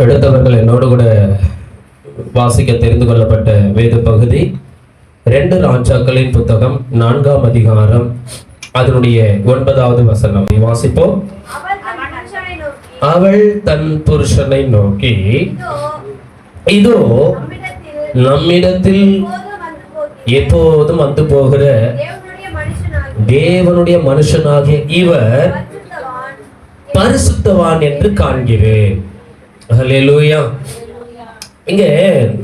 எடுத்தவர்கள் என்னோடு கூட வாசிக்க தெரிந்து கொள்ளப்பட்ட வேத பகுதி 2 ராஜாக்களின் புத்தகம் 4ஆம் அதிகாரம் அதனுடைய 9வது வசனம் வாசிப்போம். அவள் தன் புருஷனை நோக்கி, இதோ நம்மிடத்தில் எப்போதும் வந்து போகிற தேவனுடைய மனுஷனாகிய இவர் பரிசுத்தவான் என்று காண்கிறேன். ஹல்லேலூயா. இங்கே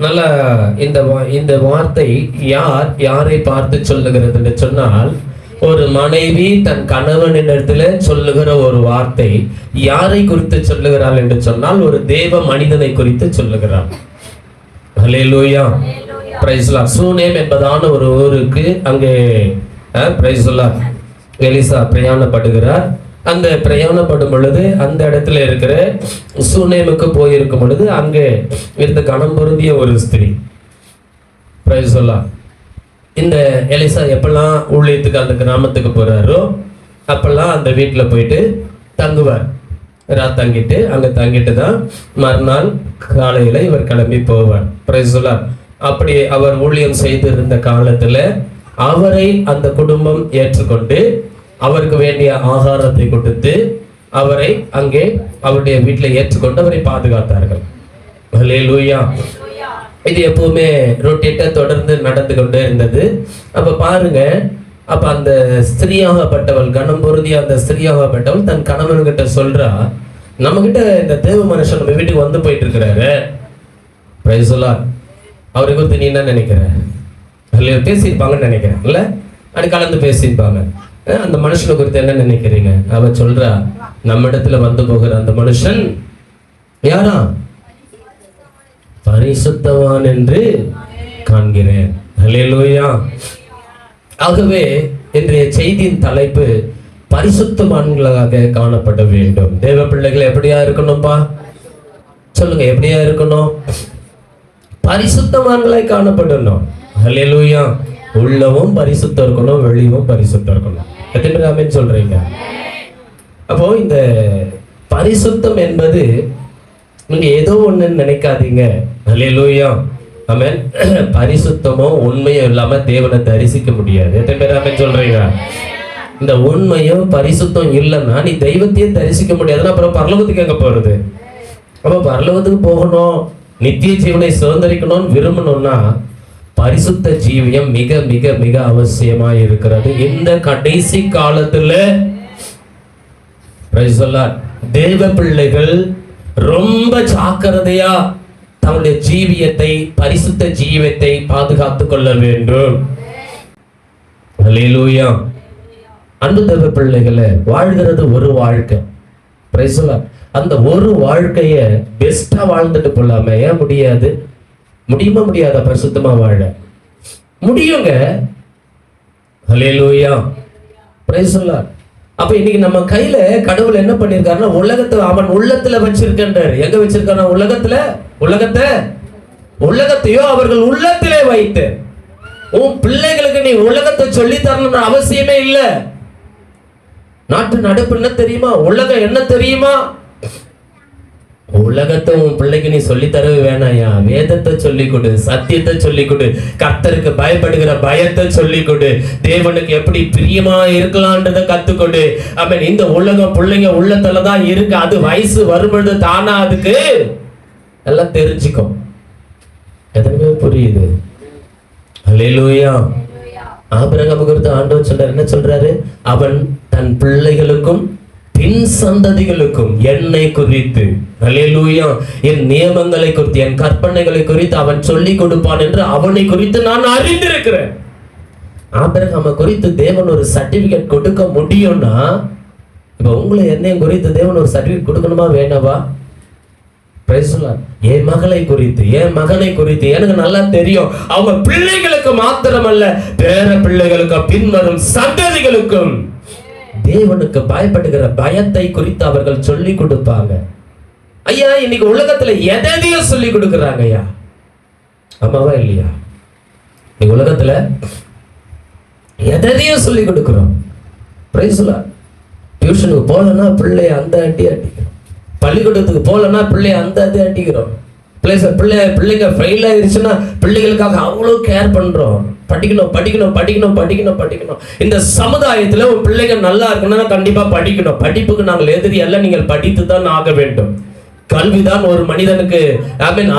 நல்ல இந்த வார்த்தை யாரை பார்த்து சொல்லுகிறது என்று சொன்னால், ஒரு மனைவி தன் கணவனிடத்துல சொல்லுகிற ஒரு வார்த்தை யாரை குறித்து சொல்லுகிறாள் என்று சொன்னால், ஒரு தேவ மனிதனை குறித்து சொல்லுகிறாள். ஹல்லேலூயா. Praise the Lord. சூனேம் என்பதான ஒரு ஊருக்கு அங்கே பிரைஸ் தி லார்ட் எலிசா பிரயாணப்படுகிறார். அந்த பிரயாணப்படும் பொழுது அந்த இடத்துல இருக்கிற சூனேமுக்கு போயிருக்கும் பொழுது அங்கே இருந்த கணம் பொருந்திய ஒரு ஸ்திரீ. Price the Lord. இந்த எலிசா எப்பெல்லாம் ஊழியத்துக்கு அந்த கிராமத்துக்கு போறாரோ அப்பெல்லாம் அந்த வீட்டில் போயிட்டு தங்குவார். தங்கிட்டு அங்கே தங்கிட்டு தான் மறுநாள் காலையில் இவர் கிளம்பி போவார். Price the Lord. அப்படி அவர் ஊழியம் செய்திருந்த காலத்தில் அவரை அந்த குடும்பம் ஏற்றுக்கொண்டு அவருக்கு வேண்டிய ஆகாரத்தை கொடுத்து அவரை அங்கே அவருடைய வீட்டில் ஏற்றுக்கொண்டு அவரை பாதுகாத்தார்கள். ஹல்லேலூயா. இது எப்பவுமே ரொட்டேட்டா தொடர்ந்து நடந்து கொண்டே இருந்தது. அப்ப பாருங்க, அப்ப அந்த ஸ்திரீயாகப்பட்டவள், கனம் பொருந்திய அந்த ஸ்திரீயாகப்பட்டவள் தன் கணவன்கிட்ட சொல்றா, நம்ம கிட்ட இந்த தேவ மனுஷன் நம்ம வீட்டுக்கு வந்து போயிட்டு இருக்கிறாரு. Price the Lord. அவரை குறித்து நீ என்ன நினைக்கிற? பேசியிருப்பாங்கன்னு நினைக்கிறேன், இல்ல? அது கலந்து பேசியிருப்பாங்க. அந்த மனுஷனை குறித்து என்ன நினைக்கிறீங்க? அவ சொல்றா, நம்ம இடத்துல வந்து போகிற அந்த மனுஷன் யாரா? பரிசுத்தவான் என்று காண்கிறேன். ஹல்லேலூயா. ஆகவே இன்றைய செய்தியின் தலைப்பு பரிசுத்தவான்களாக காணப்பட வேண்டும். தேவ பிள்ளைகள் எப்படியா இருக்கணும்பா? சொல்லுங்க, எப்படியா இருக்கணும்? பரிசுத்தவான்களாய் காணப்படணும். ஹல்லேலூயா. உள்ளவும் பரிசுத்தம் இருக்கணும், வெளியும் பரிசுத்தம் இருக்கணும். எத்தனை பேர் ஆமென் சொல்றீங்க? அப்போ இந்த பரிசுத்தம் என்பது நீங்க ஏதோ ஒண்ணு நினைக்காதீங்க. ஹல்லேலூயா. ஆமென். பரிசுத்தமும் உண்மையும் இல்லாம தேவனை தரிசிக்க முடியாது. எத்தனை பேர் ஆமென் சொல்றீங்க? இந்த உண்மையும் பரிசுத்தம் இல்லைன்னா நீ தெய்வத்தையே தரிசிக்க முடியாதுன்னா அப்புறம் பரலோகத்துக்கு எங்க போறது? அப்ப பரலோகத்துக்கு போகணும், நித்திய ஜீவனை சுதந்திரிக்கணும்னு விரும்பணும்னா பரிசுத்த ஜீவியம் மிக மிக மிக அவசியமா இருக்கிறது. இந்த கடைசி காலத்துல பிரைஸ் தி லார்ட் தேவ பிள்ளைகள் ரொம்ப ஜாக்கிரதையா தங்களுடைய ஜீவியத்தை, பரிசுத்த ஜீவியத்தை பாதுகாத்துக் கொள்ள வேண்டும். ஹல்லேலூயா. அன்பு தேவ பிள்ளைகளை, வாழ்கிறது ஒரு வாழ்க்கை. Price the Lord. அந்த ஒரு வாழ்க்கைய பெஸ்டா வாழ்ந்துட்டு போலாமே. ஏன் முடியாது? முடியுமா? முடியாதா? பரிசுத்தமா வாழ முடியுங்க. ஹல்லேலூயா. Praise the Lord. அப்ப இன்னைக்கு நம்ம கையில கடவுள் என்ன பண்ணிருக்காருன்னா, உலகத்தை அவன் உள்ளத்துல வச்சிருக்கின்றார். எங்க வச்சிருக்கான? உலகத்தையோ அவர்கள் உள்ளத்திலே வைத்து. உன் பிள்ளைகளுக்கு நீ உலகத்தை சொல்லி தரணும்னு அவசியமே இல்லை. நாட்டு நடப்பு என்ன தெரியுமா? உலகம் என்ன தெரியுமா? உலகத்தை உன் பிள்ளைக்கு நீ சொல்லி தரவே வேணாயா. வேதத்தை சொல்லிக் கொடு, சத்தியத்தை சொல்லிக் கொடு, கர்த்தருக்கு பயப்படுகிற பயத்தை சொல்லிக் கொடு, தேவனுக்கு எப்படி பிரியமா இருக்கலாம்ன்றதை கத்துக்கொடு. ஆமென். இந்த உலகம் பிள்ளைங்க உள்ளத்துலதான் இருக்கு. அது வயசு வரும்பொழுது தானா அதுக்கு எல்லாம் தெரிஞ்சுக்கும். எத்தனை புரியுது? ஹல்லேலூயா. ஆபிரகாம் குறித்து ஆண்டவர் சொல்றாரு, என்ன சொல்றாரு? அவன் தன் பிள்ளைகளுக்கும் பின் சந்ததிகளுக்கும் என்னை குறித்து, ஹல்லேலூயா, என் நியமங்களை குறித்து, என் கற்பனைகளை குறித்து அவன் சொல்லிக் கொடுப்பான் என்று அவனை குறித்து நான் அறிந்திருக்கிறேன். ஆபிரகாமை குறித்து தேவன் ஒரு சர்டிபிகேட் கொடுக்க முடியும்னா, இப்ப உங்களை என்னையும் குறித்து தேவன் ஒரு சர்டிபிகேட் கொடுக்கணுமா வேணவா? Price the Lord. என் மகளை குறித்து, என் மகனை குறித்து எனக்கு நல்லா தெரியும். அவங்க பிள்ளைகளுக்கு மாத்திரமல்ல, பேர பிள்ளைகளுக்கும் பின்வரும் சந்ததிகளுக்கும் தேவனுக்கு பயப்படுகிற பயத்தை குறித்து அவர்கள் சொல்லி கொடுப்பாங்க. ஐயா, இன்னைக்கு உலகத்துல எதையும் சொல்லி கொடுக்குறாங்க ஐயா. ஆமாவா இல்லையா? இன்னைக்கு உலகத்துல எதையும் சொல்லி கொடுக்கிறோம். Price the Lord. டியூஷனுக்கு போகலன்னா பிள்ளைய அந்த அடி அடிக்கிறோம். பள்ளிக்கூடத்துக்கு போகலன்னா பிள்ளைய அந்த இது அடிக்கிறோம். பிள்ளைங்க ஃபெயில் ஆயிடுச்சுன்னா பிள்ளைகளுக்காக அவ்வளோ கேர் பண்றோம். படிக்கணும் படிக்கணும் படிக்கணும் படிக்கணும் படிக்கணும். இந்த சமுதாயத்துல ஒரு பிள்ளைங்க நல்லா இருக்கணும்னா கண்டிப்பா படிக்கணும். படிப்புக்கு நாங்கள் எதிரி அல்ல, நீங்கள் படித்து தான் ஆக வேண்டும். கல்விதான் ஒரு மனிதனுக்கு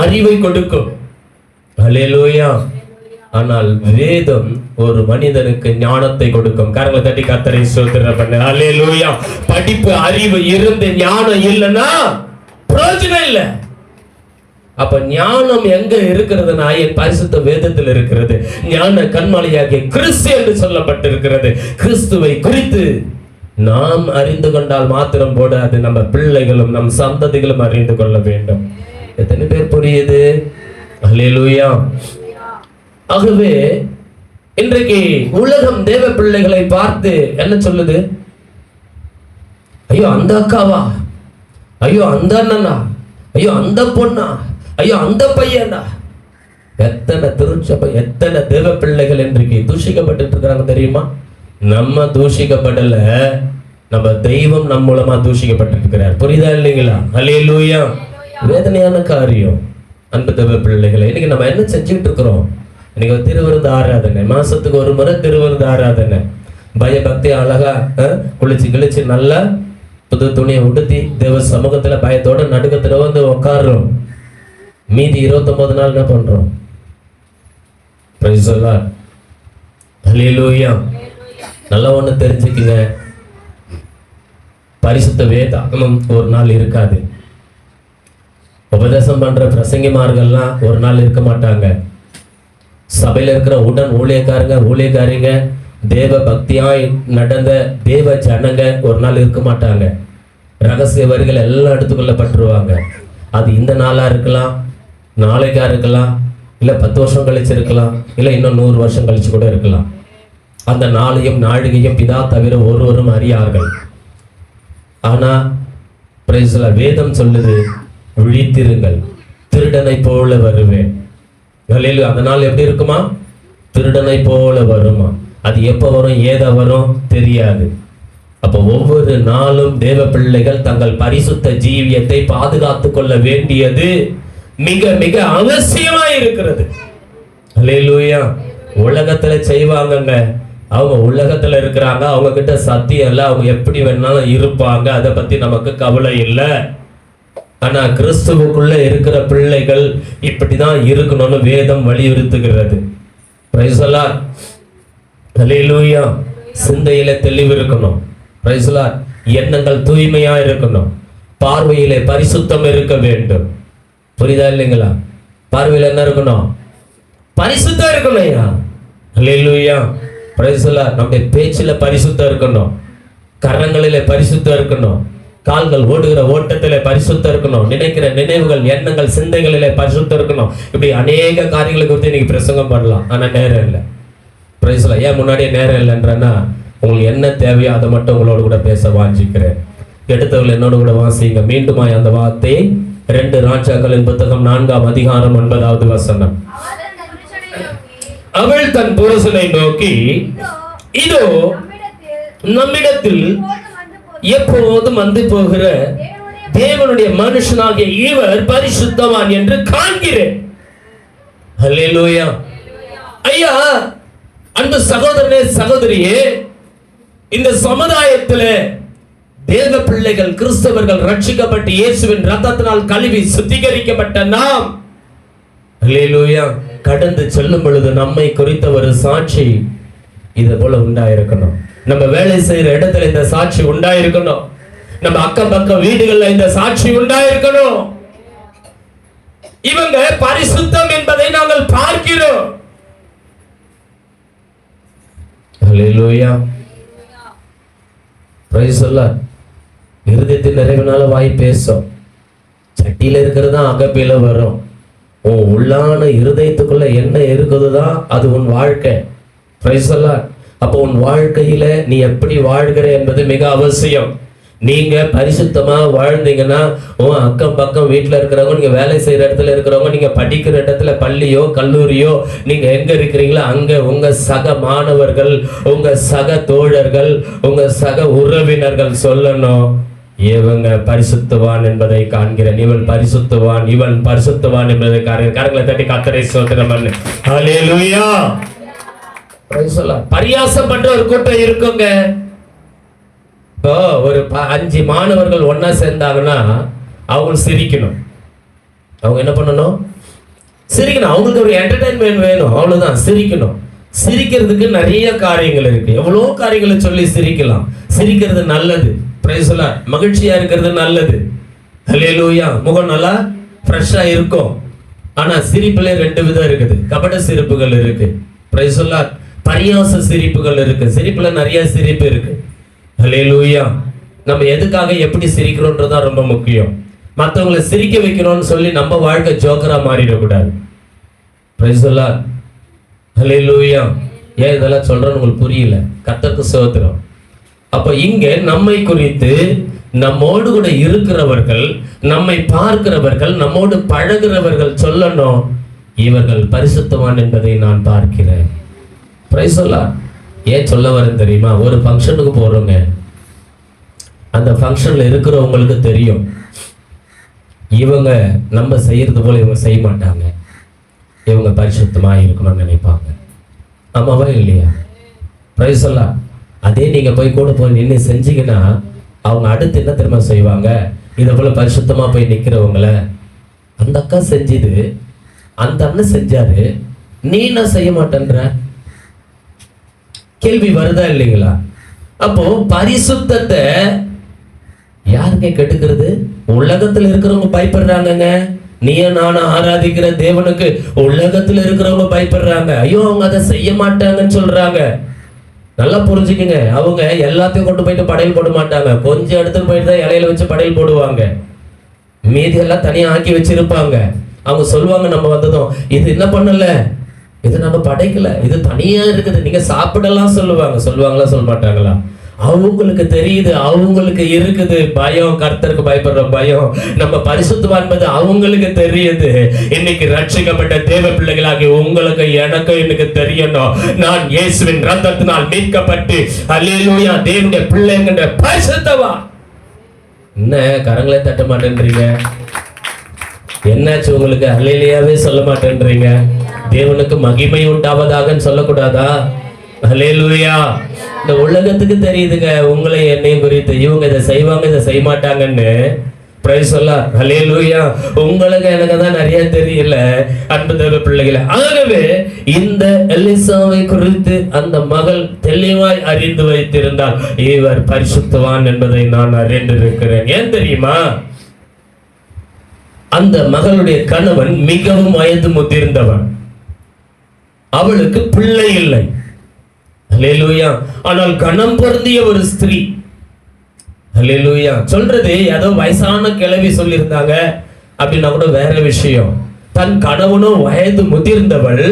அறிவை கொடுக்கும். அல்லேலூயா. ஆனால் வேதம் ஒரு மனிதனுக்கு ஞானத்தை கொடுக்கும். கரங்களை தட்டி கர்த்தரை ஸ்தோத்திரம் பண்ணு. அல்லேலூயா. படிப்பு அறிவு இருந்து ஞானம் இல்லைன்னா பிரயோஜனம் இல்லை. அப்ப ஞானம் எங்க இருக்கிறதுனா என் பரிசுத்த வேதத்தில் இருக்கிறது. ஞான கண்மலையாகிய கிறிஸ்து என்று சொல்லப்பட்டிருக்கிறது. கிறிஸ்துவை குறித்து நாம் அறிந்து கொண்டால் மாத்திரம் போடாது, நம்ம பிள்ளைகளும் நம் சந்ததிகளும் அறிந்து கொள்ள வேண்டும். எத்தனை பேர் புரியுது? அல்லேலூயா. ஆகவே இன்றைக்கு உலகம் தேவ பிள்ளைகளை பார்த்து என்ன சொல்லுது? ஐயோ அந்த அக்காவா, ஐயோ அந்த அண்ணனா, ஐயோ அந்த பொண்ணா, ஐயோ அந்த பையனா. எத்தனை திருச்சபை, எத்தனை தேவ பிள்ளைகள் இன்றைக்கு தூஷிக்கப்பட்டு இருக்கிறாங்க தெரியுமா? நம்ம தூஷிக்கப்படல, நம்ம தெய்வம் நம் மூலமா தூஷிக்கப்பட்டிருக்கிறார். புரியுதா இல்லைங்களா? அல்லேலூயா. வேதனையான காரியம். அன்பு தேவ பிள்ளைகளை, இன்னைக்கு நம்ம என்ன செஞ்சுட்டு இருக்கிறோம்? இன்னைக்கு திருவிருந்து ஆராதனை, மாசத்துக்கு ஒரு முறை திருவிருந்து ஆராதனை. பயபக்தி அழகா குளிச்சு கிழிச்சு நல்லா புது துணியை உடுத்தி தேவ சமூகத்துல பயத்தோட நடுக்கத்துல வந்து உட்காடுறோம். மீதி 29 நாள் என்ன பண்றோம்? Praise the Lord. ஹல்லேலூயா. நல்லா ஒண்ணு தெரிஞ்சுக்குங்க, பரிசுத்த வேதாகமம் ஒரு நாள் இருக்காது. உபதேசம் பண்ற பிரசங்கிமார்கள்லாம் ஒரு நாள் இருக்க மாட்டாங்க. சபையில இருக்கிற உடன் ஊழியக்காரிங்க தேவ பக்தியாய் நடந்த தேவ ஜனங்க ஒரு நாள் இருக்க மாட்டாங்க. ரகசிய வரிகள் எல்லாம் எடுத்துக்கொள்ளப்பட்டுருவாங்க. அது இந்த நாளா இருக்கலாம், நாளைக்கா இருக்கலாம், இல்ல 10 வருஷம் கழிச்சு இருக்கலாம், இல்ல இன்னும் 100 வருஷம் கழிச்சு கூட இருக்கலாம். அந்த நாளையும் நாழிகையும் பிதா தவிர ஒருவரும் அறியார்கள். ஆனா பிரைஸ் தி லார்ட், வேதம் சொல்லுது, விழித்திருங்கள், திருடனை போல வருவேன். அந்த நாள் எப்படி இருக்குமா? திருடனை போல வருமா. அது எப்ப வரும், ஏத வரும் தெரியாது. அப்ப ஒவ்வொரு நாளும் தேவ பிள்ளைகள் தங்கள் பரிசுத்த ஜீவியத்தை பாதுகாத்துக் கொள்ள வேண்டியது மிக மிக அவசியமா இருக்கிறது. அல்லேலூயா. உலகத்துல செய்வாங்கங்க, அவங்க உலகத்துல இருக்கிறாங்க, அவங்க கிட்ட சத்தியம் இல்ல, அவங்க எப்படி வேணாலும் இருப்பாங்க, அதை பத்தி நமக்கு கவலை இல்லை. ஆனா கிறிஸ்துவுக்குள்ள இருக்கிற பிள்ளைகள் இப்படிதான் இருக்கணும்னு வேதம் வலியுறுத்துகிறது. Praise the Lord. அல்லேலூயா. சிந்தையில தெளிவு இருக்கணும். Praise the Lord. எண்ணங்கள் தூய்மையா இருக்கணும். பார்வையிலே பரிசுத்தம் இருக்க வேண்டும். புரியுதா இல்லைங்களா? பார்வையில என்ன இருக்கணும்? பரிசுத்தம் இருக்கணும். அல்லேலூயா. Praise the Lord. நம்முடைய பேச்சில பரிசுத்தம் இருக்கணும், கரங்களிலே பரிசுத்தம் இருக்கணும், கால்கள் ஓடுகிற ஓட்டத்திலே பரிசுத்தம் இருக்கணும், நினைக்கிற நினைவுகள் எண்ணங்கள் சிந்தைகளிலே பரிசுத்தம் இருக்கணும். இப்படி அநேக காரியங்களை குறித்து இன்னைக்கு பிரசங்கம் பண்ணலாம், ஆனா நேரம் இல்லை. Price the Lord. ஏன் முன்னாடியே நேரம் இல்லைன்றன்னா, உங்களுக்கு என்ன தேவையோ அதை மட்டும் உங்களோட கூட பேச வாஞ்சிக்கிறேன். எடுத்தவர்கள் என்னோட கூட வாசிங்க மீண்டுமாய் அந்த வார்த்தை. 2 ராஜாக்களின் புத்தகம் 4ஆம் அதிகாரம் 9வது வசனம். அவள் தன் புருஷனை நோக்கி, இதோ நம்மிடத்தில் எப்போதும் வந்து போகிற தேவனுடைய மனுஷனாகிய இவர் பரிசுத்தவான் என்று காண்கிறேன். அல்லேலூயா. ஐயா, அன்பு சகோதரனே சகோதரியே, இந்த சமுதாயத்தில் தேவ பிள்ளைகள் கிறிஸ்தவர்கள் ரட்சிக்கப்பட்டு இயேசுவின் ரத்தத்தினால் கழுவி சுத்திகரிக்கப்பட்ட நாம் அல்லேலூயா கடந்து செல்லும் பொழுது நம்மை குறித்த ஒரு சாட்சி இது போல உண்டாயிருக்கணும். நம்ம வேலை செய்யற இடத்துல இந்த சாட்சி உண்டாயிருக்கணும். நம்ம அக்கம் பக்கம் வீடுகள்ல இந்த சாட்சி உண்டாயிருக்கணும். இவங்க பரிசுத்தம் என்பதை நாங்கள் பார்க்கிறோம். அல்லேலூயா. Praise the Lord. இருதயத்தின் நிறைவினால வாய் பேசும். சட்டியில இருக்கிறது தான் அகப்பையில வரும். உன் உள்ளான இருதயத்துக்குள்ள என்ன இருக்குதுதான் அது உன் வாழ்க்கை. Price the Lord. அப்போ உன் வாழ்க்கையில நீ எப்படி வாழ்கிற என்பது மிக அவசியம். நீங்க பரிசுத்தமா வாழ்ந்தீங்கன்னா உன் அக்கம் பக்கம் வீட்டுல இருக்கிறவங்க, நீங்க வேலை செய்யற இடத்துல இருக்கிறவங்க, நீங்க படிக்கிற இடத்துல பள்ளியோ கல்லூரியோ நீங்க எங்க இருக்கிறீங்களோ அங்க உங்க சக மாணவர்கள், உங்க சக தோழர்கள், உங்க சக உறவினர்கள் சொல்லணும், இவங்க பரிசுத்தவான் என்பதை காண்கிறேன், இவன் பரிசுத்தவான், இவன் பரிசுத்தவான் என்பதை காண்கிறேன். கரங்களை தட்டி கர்த்தரை ஸ்தோத்திரம் பண்ணு. ஹல்லேலூயா. பரியாசம் பண்ற ஒரு கூட்டம் இருக்குங்க. இப்போ ஒரு 5 மாணவர்கள் ஒன்னா சேர்ந்தாங்கன்னா அவங்க சிரிக்கணும். அவங்க என்ன பண்ணணும்? சிரிக்கணும். அவங்களுக்கு ஒரு என்டர்டைன்மெண்ட் வேணும், அவ்வளவுதான். சிரிக்கணும். சிரிக்கிறதுக்கு நிறைய காரியங்கள் இருக்கு. எவ்வளோ காரியங்களை சொல்லி சிரிக்கலாம். சிரிக்கிறது நல்லது. Price the Lord. மகிழ்ச்சியா இருக்கிறது நல்லது. ஹல்லேலூயா. முகம் நல்லா ஃப்ரெஷ்ஷா இருக்கும். ஆனா சிரிப்புல 2 விதம் இருக்குது. கபட சிரிப்புகள் இருக்கு. Price the Lord. பரியாச சிரிப்புகள் இருக்கு. சிரிப்புல நிறைய சிரிப்பு இருக்கு. ஹல்லேலூயா. நம்ம எதுக்காக எப்படி சிரிக்கிறோம்ன்றதுதான் ரொம்ப முக்கியம். மற்றவங்களை சிரிக்க வைக்கணும்னு சொல்லி நம்ம வாழ்க்கை ஜோக்கரா மாறிடக்கூடாது. Price the Lord. ஹல்லேலூயா. ஏன் இதெல்லாம் சொல்றேன்னு உங்களுக்கு புரியல? கர்த்தருக்கு ஸ்தோத்திரம். அப்ப இங்க நம்மை குறித்து நம்மோடு கூட இருக்கிறவர்கள், நம்மை பார்க்கிறவர்கள், நம்மோடு பழகிறவர்கள் சொல்லணும், இவர்கள் பரிசுத்தவான் என்பதை நான் பார்க்கிறேன். Price the Lord. ஏன் சொல்ல வரேன் தெரியுமா? ஒரு ஃபங்க்ஷனுக்கு போறோங்க. அந்த ஃபங்க்ஷன்ல இருக்கிறவங்களுக்கு தெரியும் இவங்க நம்ம செய்யறது போல இவங்க செய்ய மாட்டாங்க, இவங்க பரிசுத்தமா இருக்கணும்னு நினைப்பாங்க. ஆமாவா இல்லையா? Price the Lord. அதே நீங்க போய் கூட போய் நின்று செஞ்சீங்கன்னா அவங்க அடுத்து என்ன தெரியுமா செய்வாங்க? இதை போல பரிசுத்தமா போய் நிக்கிறவங்கள, அந்த அக்கா செஞ்சது, அந்த அண்ணன் செஞ்சாரு, நீ என்ன செய்ய மாட்டேன்ற கேள்வி வருதா இல்லைங்களா? அப்போ பரிசுத்தத்தை யாருங்க கெடுக்கிறது? உலகத்துல இருக்கிறவங்க பயப்படுறாங்கங்க. நீய நானும் ஆராதிக்கிற தேவனுக்கு உலகத்துல இருக்கிறவங்க பயப்படுறாங்க. ஐயோ அவங்க அதை செய்ய மாட்டாங்கன்னு சொல்றாங்க. நல்லா புரிஞ்சுக்குங்க. அவங்க எல்லாத்தையும் கொண்டு போயிட்டு படையல் போட மாட்டாங்க. கொஞ்சம் இடத்துல போயிட்டு தான் இலையில வச்சு படையல் போடுவாங்க. மீதி எல்லாம் தனியா ஆக்கி வச்சிருப்பாங்க. அவங்க சொல்லுவாங்க நம்ம வந்ததும், இது என்ன பண்ணல, இது நம்ம படைக்கல, இது தனியா இருக்குது, நீங்க சாப்பிடலாம் சொல்லுவாங்க. சொல்லுவாங்களா சொல்ல மாட்டாங்களா? அவங்களுக்கு தெரியுது, அவங்களுக்கு இருக்குது பயம், கர்த்தருக்கு பயப்படுற பயம். நம்ம பரிசுத்தவான் என்பது அவங்களுக்கு தெரியுது. இன்னைக்கு ரட்சிக்கப்பட்ட தேவ பிள்ளைகளாகி உங்களுக்கு எனக்கு இன்னைக்கு தெரியணும், நான் இயேசுவின் ரத்தத்தினால் மீட்கப்பட்டு அல்லேலூயா தேவனுடைய பிள்ளைங்கிற பரிசுத்தவான். என்ன கரங்களை தட்ட மாட்டேன்றீங்க? என்னாச்சு உங்களுக்கு? அல்லேலூயாவே சொல்ல மாட்டேன்றீங்க? தேவனுக்கு மகிமை உண்டாவதாகன்னு சொல்லக்கூடாதா? அல்லேலூயா. இந்த உலகத்துக்கு தெரியுதுங்க உங்களை என்னையும் குறித்து, இவங்க இதை செய்வாங்க இதை செய்ய மாட்டாங்கன்னு. Praise the Lord. அல்லேலூயா. உங்களுக்கு எனக்கு தான் நிறைய தெரியல அன்பு தேவ பிள்ளைகளை. ஆகவே இந்த எலிசாவை குறித்து அந்த மகள் தெளிவாய் அறிந்து வைத்திருந்தால் இவர் பரிசுத்தவான் என்பதை நான் அறிந்திருக்கிறேன். ஏன் தெரியுமா? அந்த மகளுடைய கணவன் மிகவும் வயது முதிர்ந்தவன், அவளுக்கு பிள்ளை இல்லை. அல்லேலூயா. ஆனால் கணம் பொருந்திய ஒரு ஸ்திரீ. அல்லேலூயா. சொல்றது ஏதோ வயசான கிழவி சொல்லியிருந்தாங்க அப்படின்னா கூட வேற விஷயம். தன் கணவனும் வயது முதிர்ந்தவள்,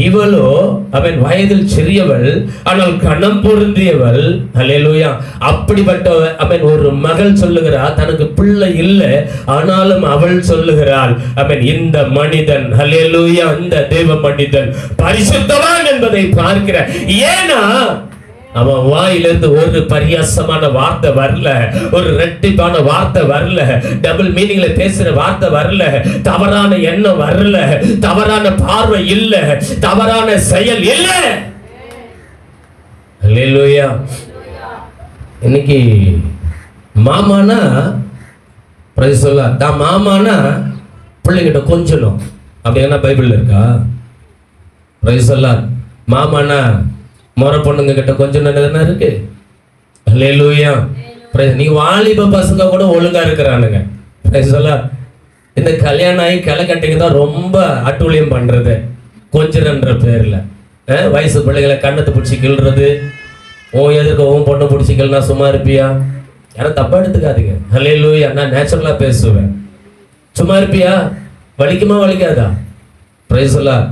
இவளோ அவன் வயதில் சிறியவள், ஆனால் கணம் பொருந்தியவள். அல்லேலூயா. அப்படிப்பட்ட அவன் ஒரு மகள் சொல்லுகிறாள், தனக்கு பிள்ளை இல்லை, ஆனாலும் அவள் சொல்லுகிறாள் அவன் இந்த மனிதன், அல்லேலூயா, இந்த தேவ மனிதன் பரிசுத்தவான் என்பதை பார்க்கிற. ஏன்னா அவன் வாயிலிருந்து ஒரு பரியாசமான வார்த்தை வரல, ஒரு ரெட்டிப்பான வார்த்தை வரல, டபுள் மீனிங்ல பேசுற வார்த்தை வரல, தவறான எண்ணம் வரல, தவறான பார்வை இல்ல, தவறான செயல் இல்ல. அல்லேலூயா. இன்னைக்கு மாமானா பிரைஸ் தி லார்ட், தான் மாமானா பிள்ளைகிட்ட கொஞ்சணும். அப்படி என்ன பைபிள்ல இருக்கா? Price the Lord. மாமானா மொர பொண்ணுங்க கிட்ட கொஞ்சம் என்ன இருக்கு? அல்லேலூயா. நீ வாலிப பசங்க கூட ஒழுங்கா இருக்கிறானுங்க. Price the Lord. இந்த கல்யாணம் ஆகி கிளை கட்டிங்க தான் ரொம்ப அட்டூழியம் பண்றது கொஞ்சம்ன்ற பேர்ல. வயசு பிள்ளைகளை கண்ணத்தை பிடிச்சி கிள்றது, எதிர்க்க பொண்ணை பிடிச்சி கிள்னா சும்மா இருப்பியா? யாரும் தப்பா எடுத்துக்காதீங்க. அல்லேலூயா. நான் நேச்சுரலா பேசுவேன். சும்மா இருப்பியா? வலிக்குமா வலிக்காதா? Praise the Lord.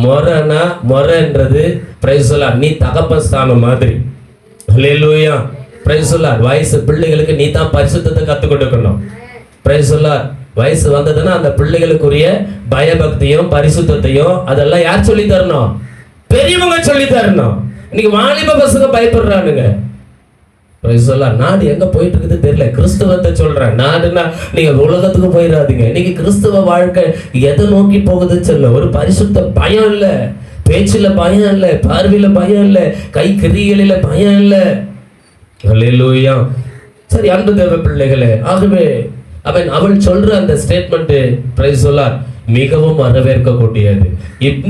மொரனா மொரன்றது பிரைஸ் தி லார்ட் நீ தகப்பன் ஸ்தானம் மாதிரி. அல்லேலூயா. Praise the Lord. வயசு பிள்ளைகளுக்கு நீ தான் பரிசுத்தத்தை கற்றுக் கொடுக்கணும். Praise the Lord. வயசு வந்ததுன்னா அந்த பிள்ளைகளுக்குரிய பயபக்தியும் பரிசுத்தையும் அதெல்லாம் யார் சொல்லி தரணும்? பெரியவங்க சொல்லி தரணும். இன்னைக்கு வாலிப பசங்க பயப்படுறானுங்க. நாடு எங்க போயிட்டு இருக்குது தெரியல. கிறிஸ்துவத்தை சொல்றேன். நாடுன்னா நீங்க உலகத்துக்கு போயிடாதீங்க. இன்னைக்கு கிறிஸ்துவ வாழ்க்கை எதை நோக்கி போகுதுன்னு சொல்ல. ஒரு பரிசுத்த பயம் இல்ல, பேச்சுல பயம் இல்ல, பார்வையில பயம் இல்ல, கை கிரிகளில பயம் இல்ல. அல்லேலூயா. சரி அன்பு தேவ பிள்ளைகளே, ஆகவே அவள் சொல்ற அந்த ஸ்டேட்மெண்ட் பிரைஸ் சொல்லார் மிகவும் வரவேற்கக்கூடியது.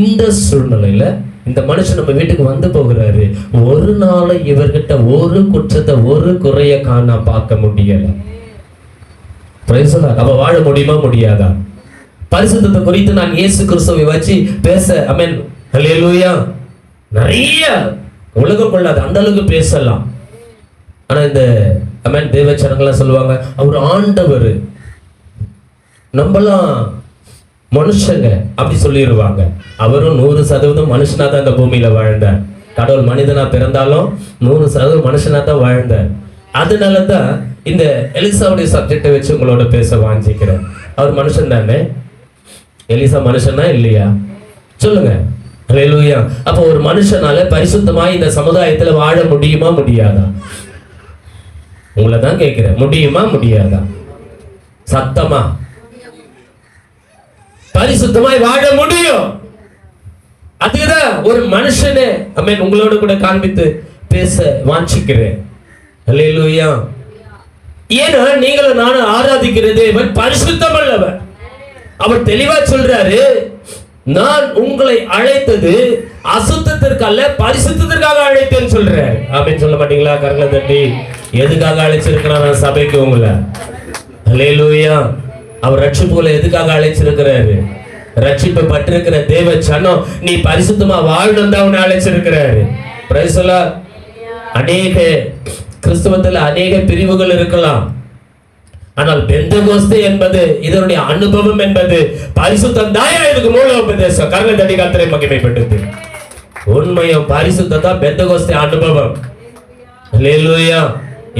இந்த சூழ்நிலையில இந்த மனுஷன் நம்ம வீட்டுக்கு வந்து போகிறாரு. ஒரு நாள் இவர்கிட்ட ஒரு குற்றத்தை ஒரு குறைய காண பார்க்க முடியல. பிரைஸ் சொல்லார். அப்ப வாழ முடியுமா முடியாதா? பரிசுத்தத்தை குறித்து நான் இயேசு கிறிஸ்துவை வச்சு பேச அமேன் அல்லேலூயா நிறைய உலகம் கொள்ளாது அந்த அளவுக்கு பேசலாம். ஆனா இந்த அமேன் தேவச்சனங்கள்லாம் சொல்லுவாங்க அவர் ஆண்டவர், நம்மளாம் மனுஷங்க அப்படி சொல்லிடுவாங்க. அவரும் 100% மனுஷனா தான் இந்த பூமியில வாழ்ந்தார். கடவுள் மனிதனா பிறந்தாலும் 100% மனுஷனா தான் வாழ்ந்தார். அதனாலதான் இந்த எலிசாவுடைய சப்ஜெக்டை வச்சு உங்களோட பேச வாஞ்சிக்கிறேன். அவர் மனுஷன் தானே? எலிசா மனுஷனா இல்லையா? சொல்லுங்க. அல்லேலூயா. அப்போ ஒரு மனுஷனால பரிசுத்தமாய் இந்த சமுதாயத்துல வாழ முடியுமா முடியாதா? உங்களை தான் கேட்கிறேன். முடியுமா முடியாதா? சத்தமா பரிசுத்தமாய் வாழ முடியும். அதுதான் ஒரு மனுஷனே அமேன் உங்களோட கூட காண்பித்து பேச வாஞ்சிக்கிறேன். அல்லேலூயா. ஏன்னா நீங்களும் நானும் ஆராதிக்கிறது இவன் பரிசுத்தம் அல்லவர். அவர் தெளிவா சொல்றாரு, நான் உங்களை அழைத்தது அசுத்தத்திற்கு அல்ல பரிசுத்தத்திற்காக அழைத்தேன்னு சொல்றாரு. ஆமென் சொல்ல மாட்டீங்களா? கரங்களை தட்டி. எதுக்காக அழைச்சிருக்கிறார் சபைக்கு உங்களை? அல்லேலூயா. அவர் ரட்சிப்புகளை எதுக்காக அழைச்சிருக்கிறாரு? ரட்சிப்பு பட்டிருக்கிற தேவ சனம் நீ பரிசுத்தமா வாழணும் தான் அவனை அழைச்சிருக்கிறாரு. Price the Lord. அநேக கிறிஸ்தவத்துல அநேக பிரிவுகள் இருக்கலாம். ஆனால் பெந்தெகோஸ்தே என்பது இதனுடைய அனுபவம் என்பது பரிசுத்தம் தாயா இதுக்கு மூல உபதேசம். கர்ண தடி கர்த்தரை மகிமைப்படுத்து. உண்மையும் பரிசுத்தம் தான் பெந்தெகோஸ்தே அனுபவம். அல்லேலூயா.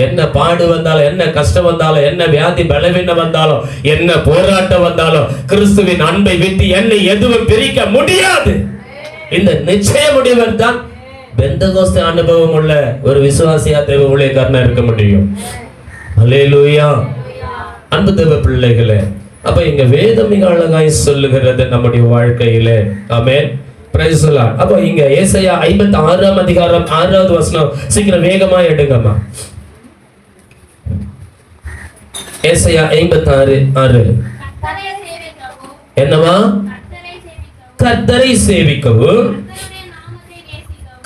என்ன பாடு வந்தாலும், என்ன கஷ்டம் வந்தாலும், என்ன வியாதி பலவீனம் வந்தாலும், என்ன போராட்டம் வந்தாலும் கிறிஸ்துவின் அன்பை விட்டு என்னை எதுவும் பிரிக்க முடியாது. இந்த நிச்சயமுடையவர் தான் பெந்தெகோஸ்தே அனுபவம் உள்ள ஒரு விசுவாசியா தேவ ஊழியக்காரனா இருக்க முடியும். அல்லேலூயா. அன்பு தேவ பிள்ளைகளே, அப்ப இங்க வேதம் மிக அழகாய் சொல்லுகிறது நம்முடைய வாழ்க்கையிலே. ஆமென். Praise the Lord. அப்ப இங்க ஏசாயா 56ஆம் அதிகாரம் 6வது வசனம் சீக்கிரம் வேகமா எடுங்கம்மா. ஏசாயா 56:6 என்னவா? கர்த்தரை சேவிக்கவும்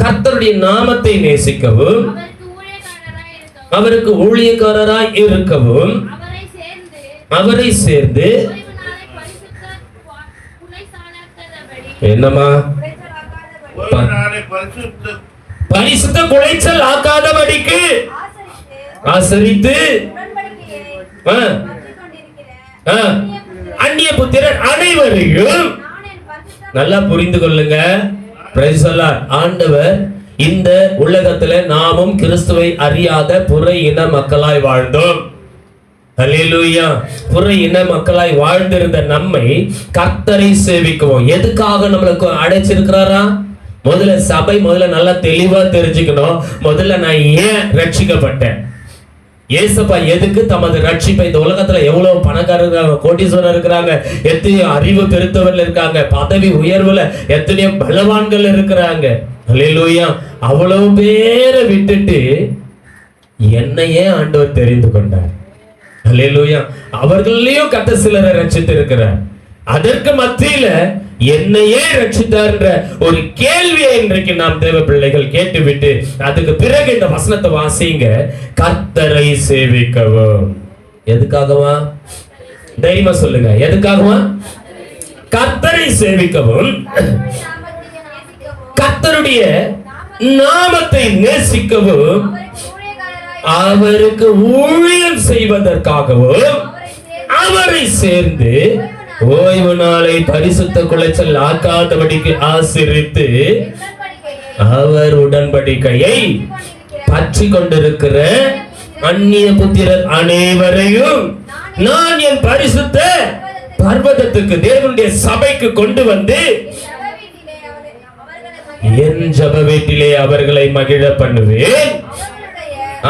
கர்த்தருடைய நாமத்தை நேசிக்கவும் அவருக்கு ஊழியக்காரராய் இருக்கவும் அவரை சேர்ந்து என்னமா பரிசுத்த குலைச்சல் ஆக்காதபடிக்கு ஆசரித்து அந்நிய புத்திரர் அனைவரையும் நல்லா புரிந்து கொள்ளுங்க. Price the Lord. ஆண்டவர் இந்த உலகத்துல நாமும் கிறிஸ்துவை அறியாத புற இன மக்களாய் வாழ்ந்தோம். அல்லேலூயா. புற இன மக்களாய் வாழ்ந்திருந்த நம்மை கர்த்தரை சேவிக்குவோம். எதுக்காக நம்மளுக்கு அழைச்சிருக்கிறாரா? முதல்ல சபை முதல்ல நல்லா தெளிவா தெரிஞ்சுக்கணும். முதல்ல நான் ஏன் ரட்சிக்கப்பட்டேன்? ஏசப்பா எதுக்கு தமது ரட்சிப்பை இந்த உலகத்துல எவ்வளவு பணக்காரர் இருக்காங்க, கோடீஸ்வரர் இருக்கிறாங்க, எத்தனையோ அறிவு பெருத்தவர்கள் இருக்காங்க, பதவி உயர்வுல எத்தனையோ பலவான்கள் இருக்கிறாங்க. அல்லேலூயா. அவ்வளவு பேரை விட்டுட்டு என்னையே ஆண்டவர் தெரிந்து கொண்டார். அல்லேலூயா. அவர்களையும் கர்த்தர் சிலரை ரட்சித்து இருக்கிறார். அதற்கு மத்தியில என்னையே ரட்சித்தார்ன்ற ஒரு கேள்வியை இன்றைக்கு நாம் தேவ பிள்ளைகள் கேட்டுவிட்டு அதுக்கு பிறகு இந்த வசனத்தை வாசிங்க. கர்த்தரை சேவிக்கவும். எதுக்காகவா? தைரியமா சொல்லுங்க. எதுக்காகவா? கர்த்தரை சேவிக்கவும் கர்த்தருடைய நாமத்தை நேசிக்கவும் அவருக்கு ஊழியம் செய்வதற்காகவும் அவரை சேர்ந்து ஓய்வு நாளை பரிசுத்த குலைச்சல் ஆக்காதபடிக்கு ஆசரித்து அவர் உடன்படிக்கையை பற்றி கொண்டிருக்கிற அந்நிய புத்திரர் அனைவரையும் நான் என் பரிசுத்த பர்வதத்துக்கு தேவனுடைய சபைக்கு கொண்டு வந்து என் ஜெப வீட்டிலே அவர்களை மகிழ பண்ணுவேன்.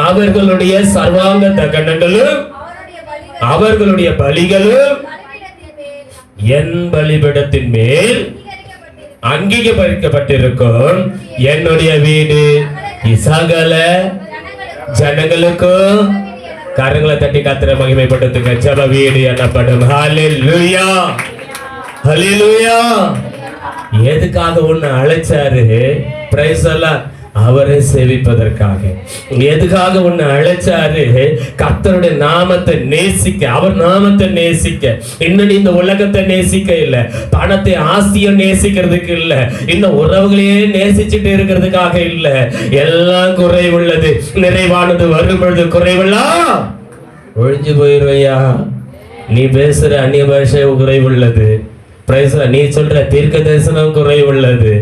அவர்களுடைய சர்வாங்க தகனங்களும் அவர்களுடைய பலிகளும் என் பலிபீடத்தின் மேல் அங்கீகரிக்கப்பட்டிருக்கும். என்னுடைய வீடு சகல ஜனங்களுக்கும். கரங்களை தட்டி கர்த்தரை மகிமைப்படுத்துங்க. ஜெப வீடு எனப்படும். ஹல்லேலூயா, ஹல்லேலூயா. எதுக்காக ஒண்ணு அழைச்சாரு? பிரைஸ் எல்லாம் அவரை சேவிப்பதற்காக. எதுக்காக ஒண்ணு அழைச்சாரு? கர்த்தருடைய நாமத்தை நேசிக்க, அவர் நாமத்தை நேசிக்க. இன்னும் இந்த உலகத்தை நேசிக்க இல்ல, பணத்தை ஆஸ்தியம் நேசிக்கிறதுக்கு இல்ல, இன்னும் உறவுகளையே நேசிச்சுட்டு இருக்கிறதுக்காக இல்ல. எல்லாம் குறைவுள்ளது, நிறைவானது வரும் பொழுது குறைவெல்லாம் ஒழிஞ்சு போயிருவையா. நீ பேசுற அந்நிய பாஷை குறைவுள்ளது. நீ சொல்ற தீர்க்க தரிசனம் குறைவுள்ளது.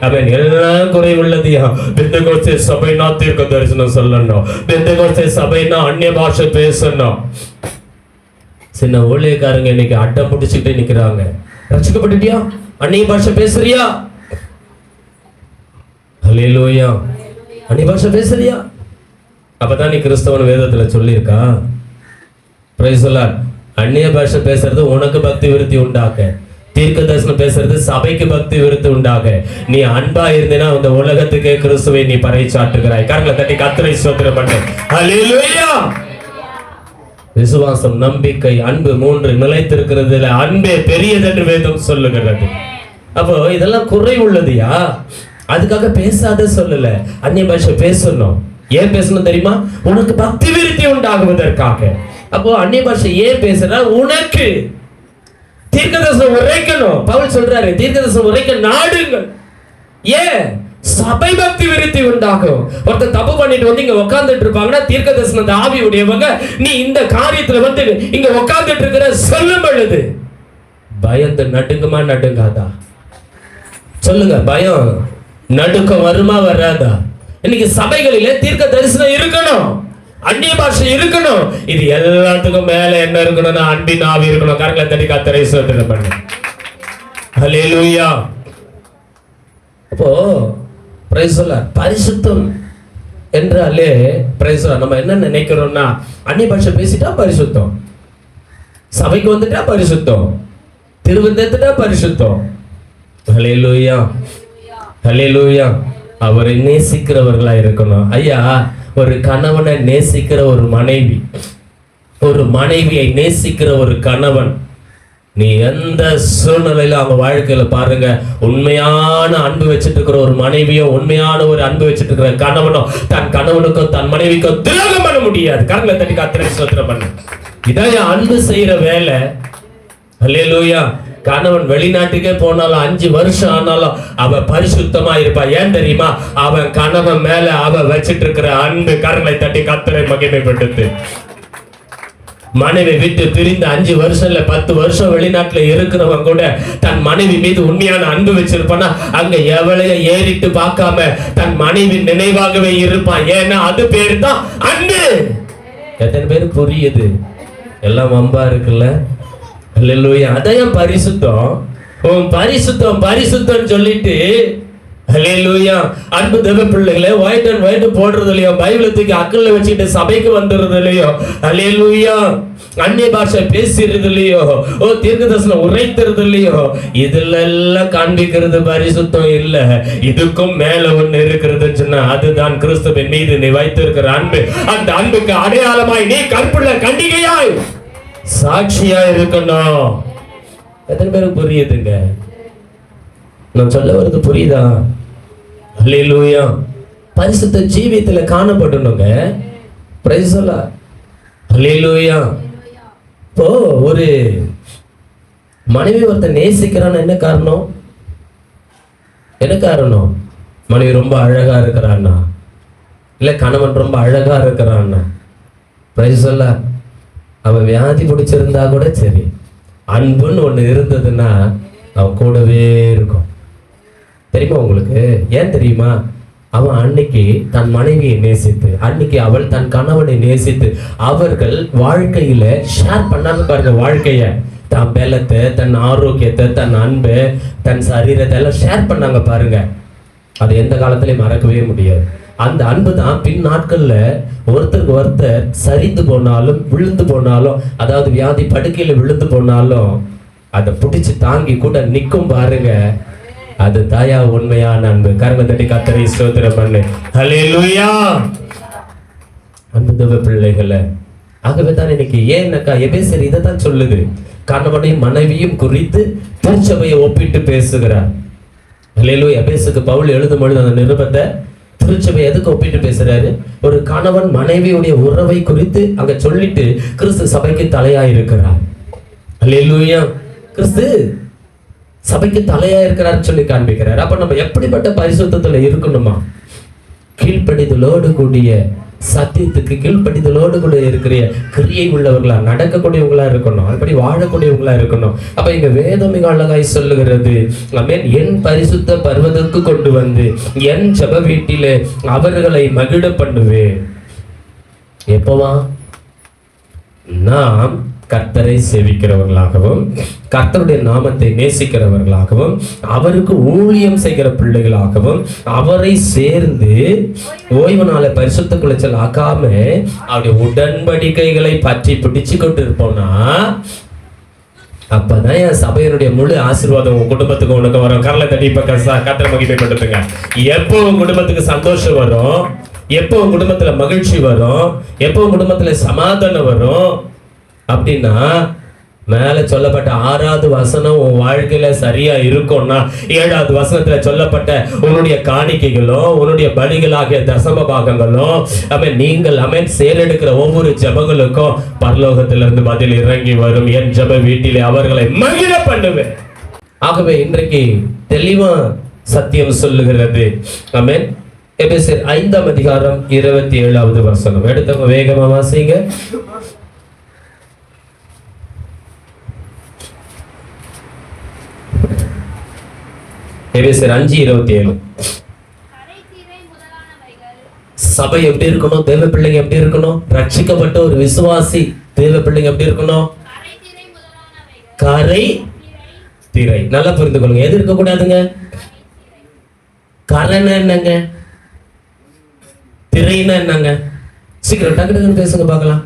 அவன் எல்லாம் குறைவுள்ளதியா. பெந்தெகோஸ்தே சபைனா தீர்க்க தரிசனம் சொல்லணும், பெந்தெகோஸ்தே சபைனா அந்நிய பாஷை பேசணும். சின்ன ஊழியக்காரங்க இன்னைக்கு அட்டம் பிடிச்சுக்கிட்டே நிக்கிறாங்க. ரட்சிக்கப்பட்டுட்டியா? அந்நிய பாஷை பேசுறியா? ஹல்லேலூயா. அந்நிய பாஷை பேசுறியா? அப்பதான் நீ கிறிஸ்தவன் வேதத்துல சொல்லியிருக்கா. Price the Lord. அந்நிய பாஷை பேசுறது உனக்கு பக்தி விருத்தி உண்டாக்க, தீர்க்க தரிசனம் பேசுறது சபைக்கு பக்தி விருத்தி உண்டாக. நீ அன்பா இருந்தேனா இந்த உலகத்துக்கே கிறிஸ்துவை நீ பறைசாற்றுகிறாய். கரங்களை தட்டி கர்த்தரை ஸ்தோத்திரம் பண்ணு. ஹல்லேலூயா. விசுவாசம், நம்பிக்கை, அன்பு மூன்று நிலைத்திருக்கிறதுல அன்பே பெரியது என்று வேதம் சொல்லுகிறது. அப்போ இதெல்லாம் குறை உள்ளதுயா. அதுக்காக பேசாத சொல்லல, அந்நிய பாஷை பேசணும். ஏன் பேசணும் தெரியுமா? உனக்கு பக்தி விருத்தி உண்டாகுவதற்காக. அப்போ அந்நிய பாஷை ஏன் பேசுறா? உனக்கு தீர்க்கதரிசனம் உரைக்கணும். பவுல் சொல்றாரு, தீர்க்கதரிசனம் உரைக்க நாடுங்கள். ஏன்? சபை பக்தி விருத்தி உண்டாகும். ஒருத்தர் தப்பு பண்ணிட்டு வந்து இங்க உட்கார்ந்துட்டு இருப்பாங்கன்னா தீர்க்கதரிசனம் ஆவி உடையவங்க, நீ இந்த காரியத்துல வந்து இங்க உட்கார்ந்துட்டு இருக்கிற சொல்லும் பொழுது பயந்து நடுங்குமா நடுங்காதா? சொல்லுங்க, பயம் நடுக்கம் வருமா வராதா? இன்னைக்கு சபைகளிலே தீர்க்க தரிசனம் இருக்கணும், அந்நிய பாஷை இருக்கணும். இது எல்லாத்துக்கும் மேல என்ன இருக்கணும்னா அன்பின் ஆவி இருக்கணும். கரங்களை தட்டி கர்த்தரை ஸ்தோத்திரம் பண்ணு. ஹல்லேலூயா. அப்போ பிரைஸ் தி லார்ட். பரிசுத்தம் என்றாலே பிரைஸ் தி லார்ட் நம்ம என்ன நினைக்கிறோம்னா அந்நிய பாஷை பேசிட்டா பரிசுத்தம், சபைக்கு வந்துட்டா பரிசுத்தம், திருவந்தத்துட்டா பரிசுத்தம். ஹல்லேலூயா, ஹல்லேலூயா. அவரை நேசிக்கிறவர்களா இருக்கணும். ஐயா, ஒரு கணவனை நேசிக்கிற ஒரு மனைவி, ஒரு மனைவியை நேசிக்கிற ஒரு கணவன், நீ எந்த சூழ்நிலையில அவங்க வாழ்க்கையில பாருங்க, உண்மையான அன்பு வச்சுட்டு இருக்கிற ஒரு மனைவியோ, உண்மையான ஒரு அன்பு வச்சுட்டு இருக்கிற கணவனோ தன் கணவனுக்கோ தன் மனைவிக்கோ துரோகம் பண்ண முடியாது. கரங்களை தட்டி கர்த்தரை ஸ்தோத்திரம் பண்ணு. இதான் அன்பு செய்யற வேலை. ஹல்லேலூயா. கணவன் வெளிநாட்டுக்கே போனாலும் 5 வருஷம் ஆனாலும் அவ பரிசுத்தமா இருப்பா. ஏன் தெரியுமா? அவன் கணவன் மேல அவ வச்சிட்டு இருக்கிற அன்பு. கரங்களை தட்டி கர்த்தரை மகிமைப்படுத்து. மனைவி விட்டு பிரிந்து 5 வருஷம் இல்ல 10 வருஷம் வெளிநாட்டுல இருக்கிறவன் கூட தன் மனைவி மீது உண்மையான அன்பு வச்சிருப்பானா அங்க எவளைய ஏறிட்டு பார்க்காம தன் மனைவி நினைவாகவே இருப்பான். ஏன்னா அது பேரு தான் அன்பு. எத்தனை பேரு புரியுது? எல்லாம் வம்பா இருக்குல்ல. ஹல்லேலூயா. அதான் பரிசுத்தம். பரிசுத்தம் பரிசுத்தம் சொல்லிட்டு ஹல்லேலூயா. அன்பு தேவ பிள்ளைகளே, ஒயிட் அண்ட் ஒயிட் போடுறது இல்லையோ, பைபிளை தூக்கி அக்கல்ல வச்சுட்டு சபைக்கு வந்துடுறது இல்லையோ, ஹல்லேலூயா. அந்நிய பாஷை பேசுறது இல்லையோ, தீர்க்கதரிசனம் உரைத்துறது இல்லையோ, இதுல எல்லாம் காண்பிக்கிறது பரிசுத்தம் இல்ல. இதுக்கும் மேல ஒண்ணு இருக்கிறதுன்னு சொன்னா அதுதான் கிறிஸ்துவின் மீது நீ வைத்திருக்கிற அன்பு. அந்த அன்புக்கு அடையாளமாய் நீ கற்புள்ள கண்டிகையாய் சாட்சியா இருக்கணும். எத்தனை பேருக்கு புரியுதுங்க நான் சொல்ல வருது? புரியுதா? ஹல்லேலூயா. பரிசுத்த ஜீவியத்துல காணப்படணுங்க. Price the Lord. ஹல்லேலூயா. இப்போ ஒரு மனைவி ஒருத்தன் நேசிக்கிறான்னு என்ன காரணம்? என்ன காரணம்? மனைவி ரொம்ப அழகா இருக்கிறான்னா, இல்ல கணவன் ரொம்ப அழகா இருக்கிறான்னா, பிரைஸ் தி லார்ட். அவன் வியாதி பிடிச்சிருந்தா கூட சரி, அன்புன்னு ஒண்ணு இருந்ததுன்னா அவன் கூடவே இருக்கும். தெரியுமா உங்களுக்கு? ஏன் தெரியுமா? அவன் அன்னைக்கு தன் மனைவியை நேசித்து, அன்னைக்கு அவள் தன் கணவனை நேசித்து, அவர்கள் வாழ்க்கையில ஷேர் பண்ணாங்க பாருங்க. வாழ்க்கைய, தன் பலத்தை, தன் ஆரோக்கியத்தை, தன் அன்பை, தன் சரீரத்தை எல்லாம் ஷேர் பண்ணாங்க பாருங்க. அது எந்த காலத்திலயும் மறக்கவே முடியாது. அந்த அன்பு தான் பின் நாட்கள்ல ஒருத்தருக்கு ஒருத்தர் சரிந்து போனாலும் விழுந்து போனாலும், அதாவது வியாதி படுக்கையில விழுந்து போனாலும் அதை பிடிச்சு தாங்கி கூட நிற்கும் பாருங்க. அது தாயா உண்மையான அன்பு. கரங்களை தட்டி கர்த்தரை ஸ்தோத்திரம் பண்ணு. ஹல்லேலூயா. அன்பு தேவ பிள்ளைகளை, ஆகவே தான் இன்னைக்கு ஏன்னக்கா எபேசியர் இதை தான் சொல்லுது. கணவனையும் மனைவியும் குறித்து திருச்சபையை ஒப்பிட்டு பேசுகிறார். ஹல்லேலூயா. எபேசுக்கு பவுல் எழுதும் பொழுது அந்த நிருபத்தை திருச்சபை எதுக்கு ஒப்பிட்டு பேசுறாரு? ஒரு கணவன் மனைவியுடைய உறவை குறித்து அங்க சொல்லிட்டு கிறிஸ்து சபைக்கு தலையா இருக்கிறார். ஹல்லேலூயா. கிறிஸ்து சபைக்கு தலையா இருக்கிறார் சொல்லி காண்பிக்கிறார். அப்ப நம்ம எப்படிப்பட்ட பரிசுத்தத்துல இருக்கணுமா? கீழ்ப்படிதலோடு கூடிய சத்தியத்துக்கு கீழ்ப்படிதலோடு கூட இருக்கிற கிரியை உள்ளவர்களா, நடக்கக்கூடியவங்களா இருக்கணும். அப்படி வாழக்கூடியவங்களா இருக்கணும். அப்ப இங்க வேதம் மிக அழகாய் சொல்லுகிறது, என் பரிசுத்த பர்வதற்கு கொண்டு வந்து என் ஜெப வீட்டிலே அவர்களை மகிழ பண்ணுவேன். எப்பவா? நாம் கர்த்தரை சேவிக்கிறவர்களாகவும் கர்த்தருடைய நாமத்தை நேசிக்கிறவர்களாகவும் அவருக்கு ஊழியம் செய்கிற பிள்ளைகளாகவும் அவரை சேர்ந்து ஓய்வு நாளை பரிசுத்த குலைச்சல் ஆக்காம அவருடைய உடன்படிக்கைகளை பற்றி பிடிச்சு கொண்டு இருப்போம்னா, அப்பதான் என் சபையினுடைய முழு ஆசீர்வாதம் உன் குடும்பத்துக்கு உனக்கு வரும். கரலை தட்டி இப்ப கர்த்தரை மகிமைப்படுத்துங்க. எப்போ உன் குடும்பத்துக்கு சந்தோஷம் வரும், எப்போ உன் குடும்பத்துல மகிழ்ச்சி வரும், எப்போ உன் குடும்பத்துல சமாதானம் வரும் அப்படின்னா, மேல சொல்லப்பட்ட 6வது வசனம் உன் வாழ்க்கையில சரியா இருக்கும்னா 7வது வசனத்துல சொல்லப்பட்ட உன்னுடைய காணிக்கைகளும் உன்னுடைய பலிகளாகிய தசம பாகங்களும் நீங்கள் செயலெடுக்கிற ஒவ்வொரு ஜெபங்களுக்கும் பரலோகத்திலிருந்து பதில் இறங்கி வரும். என் ஜெப வீட்டிலே அவர்களை மகிழ பண்ணுவேன். ஆகவே இன்றைக்கு தெளிவா சத்தியம் சொல்லுகிறது. ஆமென். எபேசியர் 5ஆம் அதிகாரம் 27வது வசனம் எடுத்தவங்க வேகமா வாசிங்க. எபேசியர் 5:27. சபை எப்படி இருக்கணும்? தேவ பிள்ளைங்க எப்படி இருக்கணும்? ரட்சிக்கப்பட்ட ஒரு விசுவாசி தேவ பிள்ளைங்க எப்படி இருக்கணும்? கரை திரை. நல்லா புரிந்து கொள்ளுங்க. எது இருக்க கூடாதுங்க? கரைன்னா என்னங்க? திரைன்னா என்னங்க? சீக்கிரம் டக்கு பேசுங்க பார்க்கலாம்.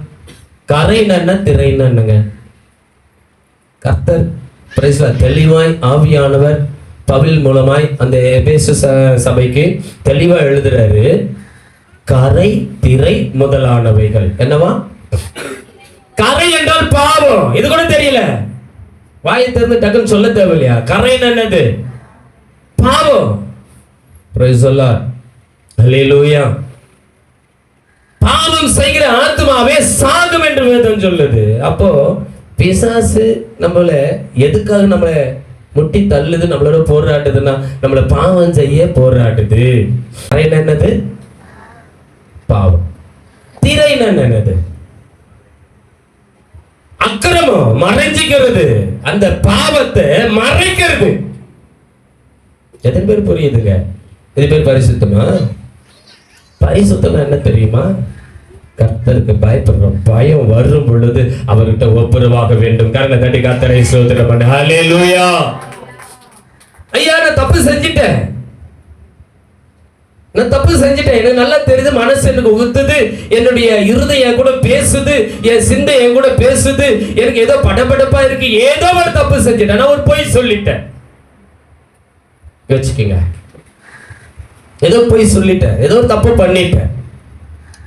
கரைன்னா என்ன, திரைன்னா என்னங்க? கர்த்தர் பிரைஸ் தெளிவாய் ஆவியானவர் பவுல் மூலமாய் அந்த எபேசு சபைக்கு தெளிவா எழுதுறாரு. கரை திரை முதலானவைகள் என்னவா? கரை என்றால் பாவம். இது கூட தெரியல, வாயை திறந்து டக்குன்னு சொல்ல தேவையில்லையா? கரைன்னு என்னது? பாவம். Praise the Lord. ஹல்லேலூயா. பாவம் செய்கிற ஆத்மாவே சாகும் என்று வேதம் சொல்லுது. அப்போ பிசாசு நம்மள எதுக்காக நம்மள முட்டி தள்ளுது, நம்மளோட போராடுதுன்னா நம்மள பாவம் செய்ய போராடுது. என்னது? பாவம். திரைன்னா என்னது? அக்கிரமம், மறைஞ்சிக்கிறது, அந்த பாவத்தை மறைக்கிறது. எத்தனை பேர் புரியுதுங்க? இது பேர் பரிசுத்தமா? பரிசுத்தம் என்ன தெரியுமா? கர்த்தருக்கு பயப்படுறோம். பயம் வரும் பொழுது அவர்கிட்ட ஒப்புரவாக வேண்டும். கரங்களை தட்டி கர்த்தரை ஸ்தோத்திரம் பண்ணு. ஹல்லேலூயா. ஐயா, நான் தப்பு செஞ்சிட்டேன், எனக்கு நல்லா தெரியுது, மனசு எனக்கு உறுத்துது, என்னுடைய இருதயம் கூட பேசுது, என் சிந்தை என் கூட பேசுது, எனக்கு ஏதோ படபடப்பா இருக்கு, ஏதோ ஒரு தப்பு செஞ்சிட்டேன், நான் ஒரு பொய் சொல்லிட்டேன் வச்சுக்கீங்க, ஏதோ பொய் சொல்லிட்டேன், ஏதோ ஒரு தப்பு பண்ணிட்டேன்.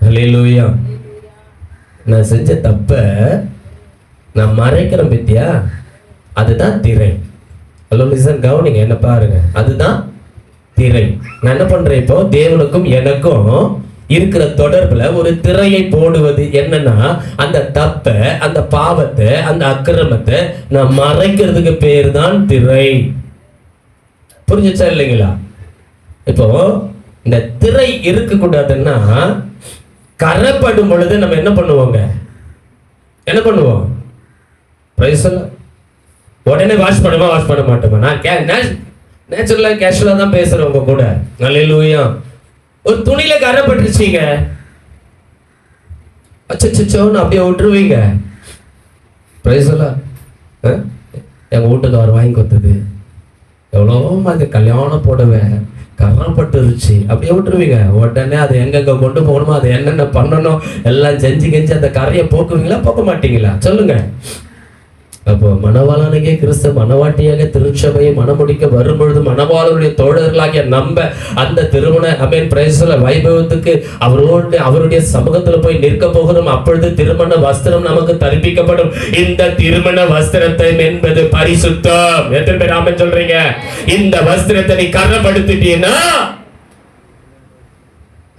ஹல்லேலூயா. நான் செஞ்ச தப்ப நான் மறைக்கிறேன் பத்தியா, அதுதான் திரை. ஹலோ லிசன், கவனிங்க, என்ன பாருங்க, அதுதான் திரை. நான் என்ன பண்றேன், இப்போ தேவனுக்கும் எனக்கும் இருக்கிற தொடர்புல ஒரு திரையை போடுவது. என்னன்னா, அந்த தப்ப, அந்த பாவத்தை, அந்த அக்கிரமத்தை நான் மறைக்கிறதுக்கு பேர் தான் திரை. புரிஞ்சுச்சா இல்லைங்களா? இப்போ இந்த திரை இருக்க கூடாதுன்னா, கரைப்படும் பொழுது நம்ம என்ன பண்ணுவோம்? உடனே வாஷ் பண்ண மாட்டோமா? நான் நேச்சுரலா கேஷுவலா தான் பேசுறேன் உங்க கூட. ஹல்லேலூயா. ஒரு துணியில கரைப்பட்டுருச்சீங்க, அச்சச்சோன்னு அப்படியே விட்டுருவீங்க. பிரைஸ் எல்லாம் எங்க வீட்டுக்காரர் வாங்கி கொடுத்தது, எவ்வளோ அது கல்யாணம் போடுவேன் கரப்பட்டுருச்சு அப்படியே விட்டுருவீங்க. உடனே அது எங்கெங்க கொண்டு போகணுமோ அது என்னென்ன பண்ணணும் எல்லாம் செஞ்சு கெஞ்சு அந்த கரையை போக்குவீங்களா போக்க மாட்டீங்களா சொல்லுங்க. அப்போ மணவாளனுக்கே கிறிஸ்து மணவாட்டியாக திருச்சபையை மணமுடிக்க வரும்பொழுது மணவாளனுடைய தோழர்களாகிய நம்ப அந்த திருமண வைபவத்துக்கு அவருடைய சமூகத்துல போய் நிற்க போகிறோம். அப்பொழுது திருமண வஸ்திரம் நமக்கு தரிப்பிக்கப்படும். இந்த திருமண வஸ்திரத்தை என்பது பரிசுத்தம். எத்தனை பேர் ஆமென் சொல்றீங்க? இந்த வஸ்திரத்தை நீ கரப்படுத்திட்டீன்னா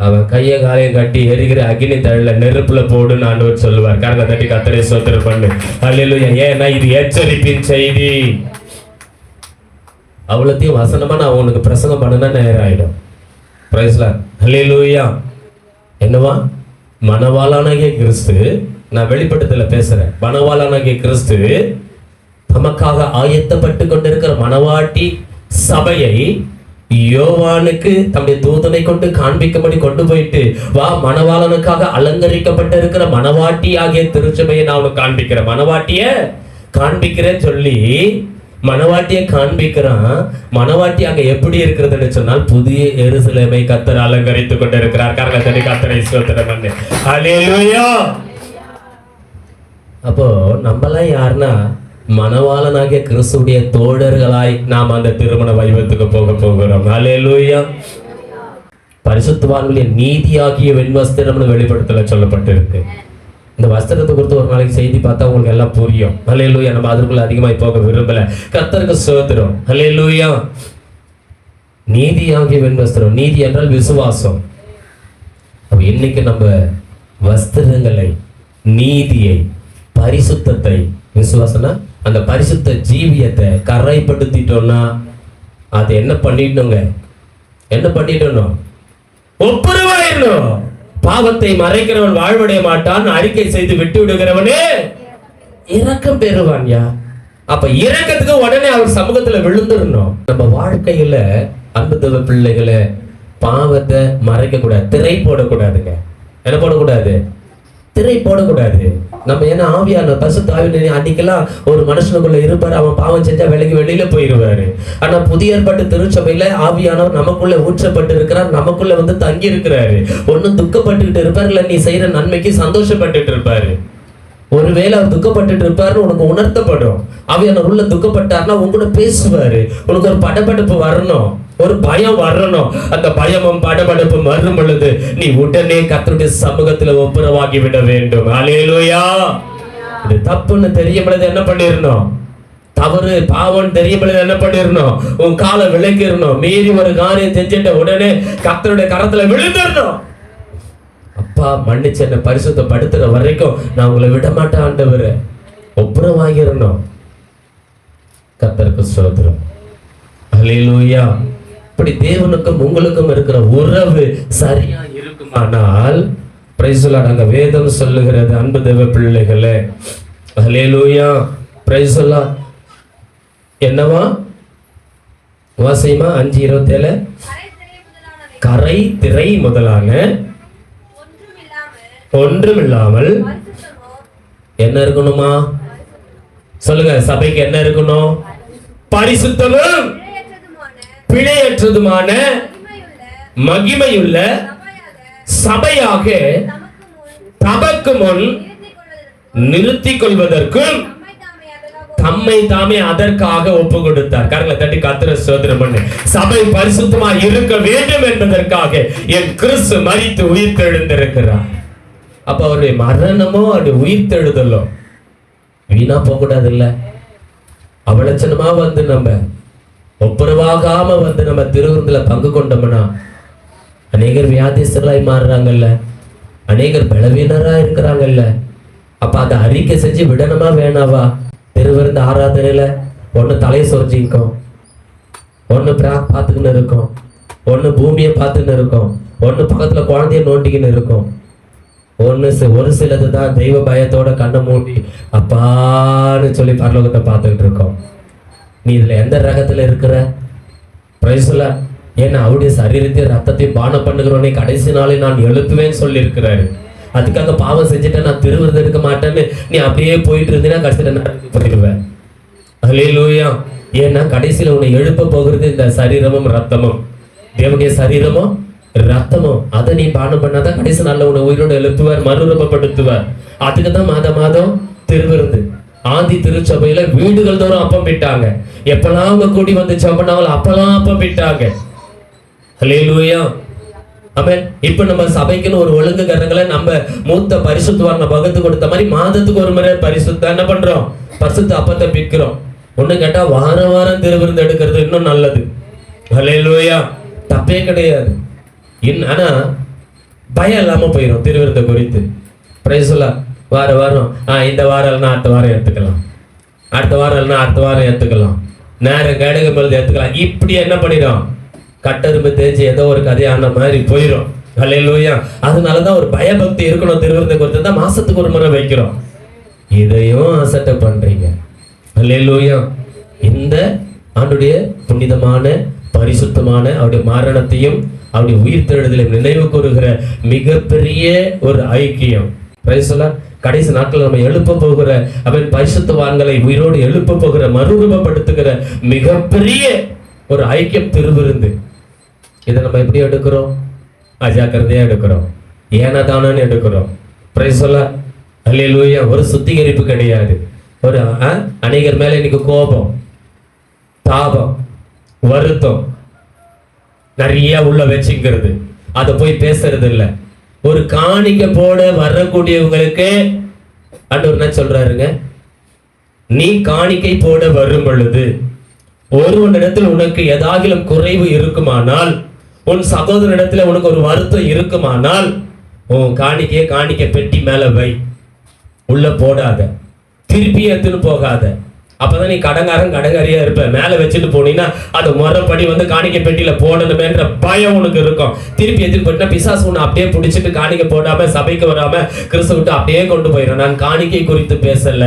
அவன் கைய காலையும் கட்டி எரிகிற அக்னி தழல நெருப்புல போடுன்னு ஆண்டவர் சொல்லுவார். கரங்க தட்டி கர்த்தரை ஸ்தோத்திரம் பண்ணு. ஹல்லேலூயா. ஏன்னா இது எச்சரிப்பின் செய்தி. அவ்வளோத்தையும் வசனமா நான் உனக்கு பிரசங்கம் பண்ணுனா நேரம் ஆயிடும். Praise Lord. ஹல்லேலூயா. என்னவா? மணவாளனாகிய கிறிஸ்து, நான் வெளிப்பட்டத்துல பேசுறேன், மணவாளனாகிய கிறிஸ்து தமக்காக ஆயத்தப்பட்டு கொண்டிருக்கிற மணவாட்டி சபையை யோவானுக்கு தம்முடைய தூதனை கொண்டு காண்பிக்கும்படி கொண்டு போயிட்டு, வா மணவாளனுக்காக அலங்கரிக்கப்பட்டு இருக்கிற மணவாட்டி ஆகிய திருச்சபையை நான் உனக்கு காண்பிக்கிறேன், மணவாட்டிய காண்பிக்கிறேன்னு சொல்லி மணவாட்டியை காண்பிக்கிறான். மணவாட்டி அங்க எப்படி இருக்கிறதுன்னு சொன்னால் புதிய எருசலேமை கர்த்தர் அலங்கரித்துக் கொண்டிருக்கிறார். கர்த்தரை கர்த்தரை ஸ்தோத்திரம் பண்ணு. ஹல்லேலூயா. அப்போ நம்மலாம் யாருன்னா மணவாளனாகிய கிறிஸ்துடைய தோழர்களாய் நாம் அந்த திருமண வைபவத்துக்கு போக போகிறோம். ஹல்லேலூயா. பரிசுத்தவான்களுடைய நீதியாகிய வெண்வஸ்திரம்னு வெளிப்படுத்தல சொல்லப்பட்டிருக்கு. இந்த வஸ்திரத்தை குறித்து ஒரு நாளைக்கு செய்தி பார்த்தா உங்களுக்கு எல்லாம் புரியும். ஹல்லேலூயா. நம்ம அதற்குள்ள அதிகமாய் போக விரும்பல. கர்த்தருக்கு ஸ்தோத்திரம். ஹல்லேலூயா. நீதியாகிய வெண்வஸ்திரம். நீதி என்றால் விசுவாசம். அப்ப இன்னைக்கு நம்ம வஸ்திரங்களை, நீதியை, பரிசுத்தத்தை, விசுவாசனா அந்த பரிசுத்த ஜீவியத்தை கரைப்படுத்திட்டோம்னா அது என்ன பண்ணிட்டோங்க? என்ன பண்ணிட்டோம்? ஒப்புரவாயிடணும். பாவத்தை மறைக்கிறவன் வாழ்வடைய மாட்டான், அறிக்கை செய்து விட்டு விடுகிறவனே இரக்கம் பெறுவான்யா. அப்ப இரக்கத்துக்கு உடனே அவர் சமூகத்துல விழுந்துடணும். நம்ம வாழ்க்கையில அன்பு தேவ பிள்ளைகளை பாவத்தை மறைக்க கூடாது, திரை போடக்கூடாதுங்க. என்ன போடக்கூடாது? திரை போடக்கூடாது. நம்ம என்ன ஆவியான பரிசுத்த ஆவியானவர் அன்னைக்கெல்லாம் ஒரு மனுஷனுக்குள்ள இருப்பாரு, அவன் பாவம் செஞ்சா விலகி வெளியில போயிருவாரு. ஆனா புதிய ஏற்பாட்டு திருச்சபையில ஆவியானவர் நமக்குள்ள ஊற்றப்பட்டு இருக்கிறார், நமக்குள்ள வந்து தங்கி இருக்கிறாரு. ஒன்னும் துக்கப்பட்டுக்கிட்டு இருப்பாரு, இல்ல நீ செய்யற நன்மைக்கு சந்தோஷப்பட்டுட்டு இருப்பாரு. ஒருவேளை அவர் துக்கப்பட்டுட்டு இருப்பாருன்னு உனக்கு உணர்த்தப்படும். ஆவியானவர் உள்ள துக்கப்பட்டாருன்னா உங்க பேசுவாரு. உனக்கு ஒரு படபடப்பு வரணும், ஒரு பயம் வரணும். அந்த பயமும் படபடப்பும் வரும் பொழுது நீ உடனே கர்த்தருடைய சமூகத்துல ஒப்புரவாகி விட வேண்டும். ஹல்லேலூயா. இது தப்புன்னு தெரியும் பொழுது என்ன பண்ணிடணும்? தவறு பாவம் தெரியும் பொழுது என்ன பண்ணிடணும்? உன் காலை விளக்கிடணும். மீறி ஒரு காரியம் செஞ்சுட்ட உடனே கர்த்தருடைய கரத்துல விழுந்துடணும். அப்பா மன்னிச்சு என்ன பரிசுத்தப்படுத்துற வரைக்கும் நான் உங்களை விட மாட்டேன் ஆண்டவரே, ஒப்புரவாகிடணும். கர்த்தருக்கு ஸ்தோத்திரம். ஹல்லேலூயா. இப்படி தேவனுக்கும் உங்களுக்கும் இருக்கிற உறவு சரியா இருக்குமானால், பிரைஸ் தி லார்ட், அங்க வேதம் சொல்லுகிறது அன்பு தேவ பிள்ளைகளே. ஹல்லேலூயா. Praise the Lord. என்னவா வாசிமா 5:27 கரை திரை முதலான ஒன்றுமில்லாமல் என்ன இருக்கணுமா? சொல்லுங்க. சபைக்கு என்ன இருக்கணும்? பரிசுத்தமும் பிழையற்றதுமான மகிமையுள்ள சபையாக தமக்கு முன் நிறுத்திக் கொள்வதற்கும் தம்மை தாமே அதற்காக ஒப்பு கொடுத்தார். கரங்களை தட்டி கர்த்தரை ஸ்தோத்திரம் பண்ணு. சபை பரிசுத்தமா இருக்க வேண்டும் என்பதற்காக என் கிறிஸ்து மரித்து உயிர்த்தெழுந்திருக்கிறார். அப்ப அவருடைய மரணமோ அவருடைய உயிர்த்தெழுதலோ வீணா போக கூடாது. இல்ல அவலட்சணமா வந்து நம்ம ஒப்புரவாகாம வந்து நம்ம திருவிருந்துல பங்கு கொண்டோம்னா அநேகர் வியாதிஸ்தராய் மாறுறாங்கல்ல, அநேகர் பலவீனரா இருக்கிறாங்கல்ல. அப்ப அதை அறிக்கை செஞ்சு விடணுமா வேணாவா? திருவிருந்து ஆராதனையில ஒண்ணு தலையை சொரிஞ்சிக்கும், ஒண்ணு பார்த்துக்கின்னு இருக்கும், ஒண்ணு பூமியை பார்த்துன்னு இருக்கும், ஒண்ணு பக்கத்துல குழந்தைய நோண்டிக்கின்னு இருக்கும், ஒரு சிலது தான் தெய்வ பயத்தோட கண்ணை மூடி அப்பான்னு சொல்லி பரலோகத்தை பார்த்துக்கிட்டு இருக்கோம். நீ இதுல எந்த ரகத்துல இருக்கிற? Price the Lord. ஏன்னா அவருடைய சரீரத்தையும் ரத்தத்தையும் பானம் பண்ணுகிறவனே கடைசி நாளை நான் எழுப்புவேன்னு சொல்லி இருக்கிறாரு. அதுக்காக பாவம் செஞ்சுட்டேன் நான் திருவிருது எடுக்க மாட்டேன்னு நீ அப்படியே போயிட்டு இருந்தீங்கன்னா கடைசியில நான் போயிடுவேன். ஹல்லேலூயா. ஏன்னா கடைசியில உன்னை எழுப்ப போகிறது இந்த சரீரமும் ரத்தமும், தேவனுடைய சரீரமும் ரத்தமும். அதை நீ பானம் பண்ணாதான் கடைசி நாள்ல உன்னை உயிரோடு எழுப்புவார், மறுரூபப்படுத்துவார். அதுக்கு தான் மாதம் திருவிருந்து. ஆதி திருச்சபையில வீடுகள் தோறும் அப்பம் விட்டாங்க. எப்பெல்லாம் அவங்க கூடி வந்து சபனாவில் அப்பெல்லாம் அப்பம் விட்டாங்க. ஹல்லேலூயா, ஆமென். இப்ப நம்ம சபைக்குன்னு ஒரு ஒழுங்குகரங்களை நம்ம மூத்த பரிசுத்தவான பகுத்து கொடுத்த மாதிரி மாதத்துக்கு ஒரு முறை பரிசுத்த என்ன பண்றோம், பரிசுத்த அப்பத்தை பிக்கிறோம். ஒண்ணு கேட்டா வாரம் வாரம் திருவிருந்து எடுக்கிறது இன்னும் நல்லது. ஹல்லேலூயா, தப்பே கிடையாது. ஆனா பயம் இல்லாம போயிடும் திருவிருந்த குறித்து. பிரைஸ் எல்லாம் வாரம் இந்த வாரம் இல்லைன்னா அடுத்த வாரம் எடுத்துக்கலாம், அடுத்த வாரம் இல்லைன்னா அடுத்த வாரம் எடுத்துக்கலாம், நேரம் கேடுக்கும் பொழுது எடுத்துக்கலாம். இப்படி என்ன பண்ணிடும், கட்டெரும்பு தேய்ச்சி ஏதோ ஒரு கதையான மாதிரி போயிடும். ஹல்லேலூயா. அதனாலதான் ஒரு பயபக்தி இருக்கணும். திருவிருந்த குறித்து தான் மாசத்துக்கு ஒரு முறை வைக்கிறோம். இதையும் அசட்டை பண்றீங்க. ஹல்லேலூயா. இந்த ஆண்டுடைய புனிதமான பரிசுத்தமான அவருடைய மரணத்தையும் அவருடைய உயிர்த்தெழுதலை நினைவு கூறுகிற மிகப்பெரிய ஒரு ஐக்கியம். கடைசி நாட்கள் நம்ம எழுப்ப போகிற அவன் பரிசுத்தவான்களை உயிரோடு எழுப்ப போகிற மறுரூபப்படுத்துகிற மிகப்பெரிய ஒரு ஐக்கியம் திருவிருந்து. இதை நம்ம எப்படி எடுக்கிறோம், அஜாக்கிரதையா எடுக்கிறோம், ஏனதானு எடுக்கிறோம். ஹல்லேலூயா. ஒரு சுத்திகரிப்பு கிடையாது. ஒரு அநேகர் மேல இன்னைக்கு கோபம், தாபம், வருத்தம் நிறைய உள்ள வச்சுக்கிறது, அதை போய் பேசுறது இல்லை. ஒரு காணிக்க போட வரக்கூடியவங்களுக்கு ஆண்டவர் என்ன சொல்றாருங்க, நீ காணிக்கை போட வரும் பொழுது ஒருவனிடத்தில் உனக்கு ஏதாகிலும் குறைவு இருக்குமானால், உன் சகோதரனிடத்துல உனக்கு ஒரு வருத்தம் இருக்குமானால், உன் காணிக்க பெட்டி மேல வை, உள்ள போடாத, திருப்பி எடுத்துன்னு போகாத. அப்பதான் நீ கடங்காரியா இருப்ப. மேல வச்சுட்டு போனீங்கன்னா அது முறைப்படி வந்து காணிக்க பெட்டியில போடணுமேன்ற பயம் உனக்கு இருக்கும். திருப்பி எடுத்துட்டு போயிட்டா பிசாசு உன்னை அப்படியே பிடிச்சிட்டு காணிக்க போடாம சபைக்கு வராம கிறிஸ்து விட்டு அப்படியே கொண்டு போயிடும். நான் காணிக்கை குறித்து பேசல,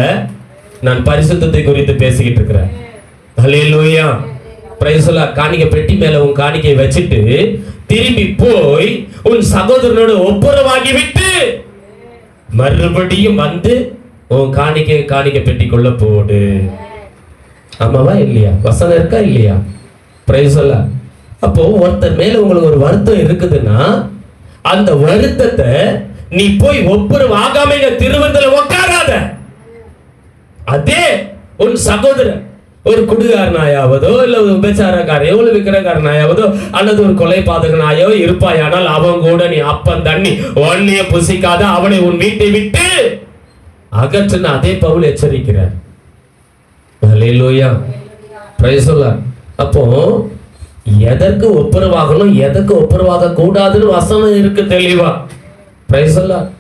நான் பரிசுத்தத்தை குறித்து பேசிக்கிட்டு இருக்கிறேன். ஹல்லேலூயா. பிரைஸ் எல்லாம். காணிக்க பெட்டி மேல உன் காணிக்கை வச்சுட்டு திரும்பி போய் உன் சகோதரனோடு ஒப்புரவாகி விட்டு மறுபடியும் வந்து உன் காணிக்க பெட்டிக்குள்ள போடு. ஆமாவா இல்லையா? வசனம் இருக்கா இல்லையா? பிரைஸ் எல்லாம். அப்போ ஒருத்தர் மேல உங்களுக்கு ஒரு வருத்தம் இருக்குதுன்னா அந்த வருத்தத்தை நீ போய் ஒப்புரவாகாம திருவிருந்துல உட்காராத. அதே உன் சகோதரன் ஒரு குடிகாரனாயாவதோ இல்ல ஒரு உபச்சாரக்காரையோ இல்ல விக்கிரகாரனாயாவதோ அல்லது ஒரு கொலை பாதகனாயோ இருப்பாயானால் அவன் கூட நீ அப்பன் தண்ணி ஒன்னைய புசிக்காத, அவனை உன் வீட்டை விட்டு அகற்றுன்னு அதே பவுல் எச்சரிக்கிறார். ஹல்லேலூயா. Praise the Lord. அப்போ எதற்கு ஒப்புரவாகணும், எதற்கு ஒப்புரவாக கூடாதுன்னு வசனம் இருக்கு தெளிவா. Praise the Lord.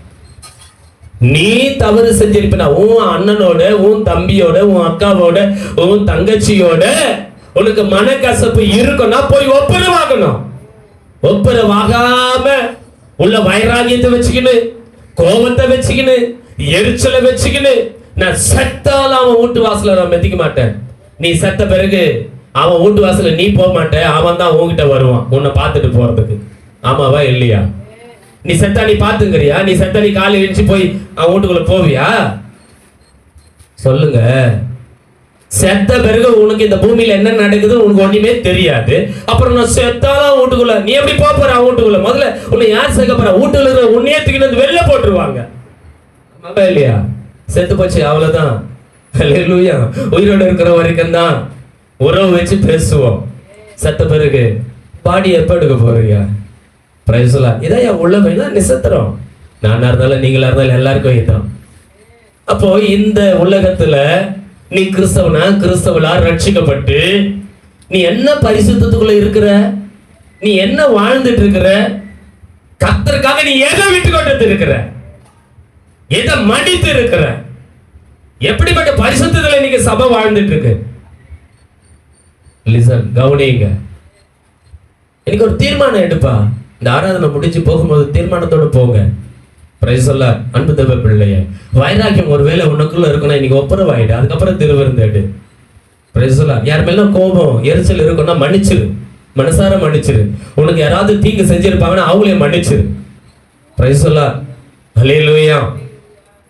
நீ தவறு செஞ்சிருப்பினா உன் அண்ணனோட, உன் தம்பியோட, உன் அக்காவோட, உன் தங்கச்சியோட உனக்கு மனக்கசப்பு இருக்குன்னா போய் ஒப்புரவாகணும். ஒப்புரவாகாம உள்ள வைராகியத்தை வச்சுக்கின்னு, கோபத்தை வச்சுக்கின்னு, எரிச்சலை வச்சுக்கின்னு, நான் செத்தாலும் அவன் வீட்டு வாசல நான் மெதிக்க மாட்டேன், நீ செத்த பிறகு அவன் வீட்டு வாசல நீ போக மாட்டேன், அவன் தான் உன்கிட்ட வருவான் உன்னை பார்த்துட்டு போறதுக்கு. ஆமாவா இல்லையா? நீ செத்தா நீ பாத்துக்கிறியா? நீ செத்தா நீ காலை எழுச்சி போய் அவன் வீட்டுக்குள்ள போவியா? சொல்லுங்க. செத்த பிறகு உனக்கு இந்த பூமியில என்ன நடக்குது உனக்கு ஒண்ணுமே தெரியாது. அப்புறம் நான் செத்தாலும் வீட்டுக்குள்ள நீ எப்படி போற? அவன் வீட்டுக்குள்ள முதல்ல உன்னை யார் சேர்க்க போற? வீட்டுல இருக்கிற உன்னையே தூக்கிட்டு வெளில போட்டுருவாங்க. ஆமாவா இல்லையா? செத்து போச்சு, அவ்வளவுதான். ஹல்லேலூயா. உயிரோட இருக்கிற வரைக்கும் தான் உறவு வச்சு பேசுவோம். செத்த பிறகு பாடி எப்ப எடுக்க போறியா? Price the Lord. இதான் என் உள்ளமைனா நிசத்திரம். நானா இருந்தாலும் நீங்களா இருந்தாலும் எல்லாருக்கும் இதுதான். அப்போ இந்த உலகத்துல நீ கிறிஸ்தவனா கிறிஸ்தவளா ரட்சிக்கப்பட்டு நீ என்ன பரிசுத்தத்துக்குள்ள இருக்கிற, நீ என்ன வாழ்ந்துட்டு இருக்கிற, கர்த்தருக்காக நீ எதை விட்டு கொண்டு இருக்கிற, எதை மடித்து இருக்கிற, எப்படிப்பட்ட பரிசுத்தத்துல நீங்க சபை வாழ்ந்துட்டு இருக்கு? லிசன், கவனிங்க. எனக்கு ஒரு தீர்மானம் எடுப்பா. இந்த ஆராதனை முடிச்சு போகும்போது தீர்மானத்தோட போங்க. Price the Lord. அன்பு தேவ பிள்ளையே, வைராக்கியம் ஒருவேளை உனக்குள்ள இருக்குன்னா இன்னைக்கு ஒப்புரவாயிடு, அதுக்கப்புறம் திருவிருந்து எடு. Price the Lord. யார் மேல கோபம் எரிச்சல் இருக்குன்னா மன்னிச்சிரு, மனசார மன்னிச்சிரு. உனக்கு யாராவது தீங்கு செஞ்சிருப்பாங்கன்னா அவங்களையும் மன்னிச்சிரு. Praise the Lord. ஹல்லேலூயா.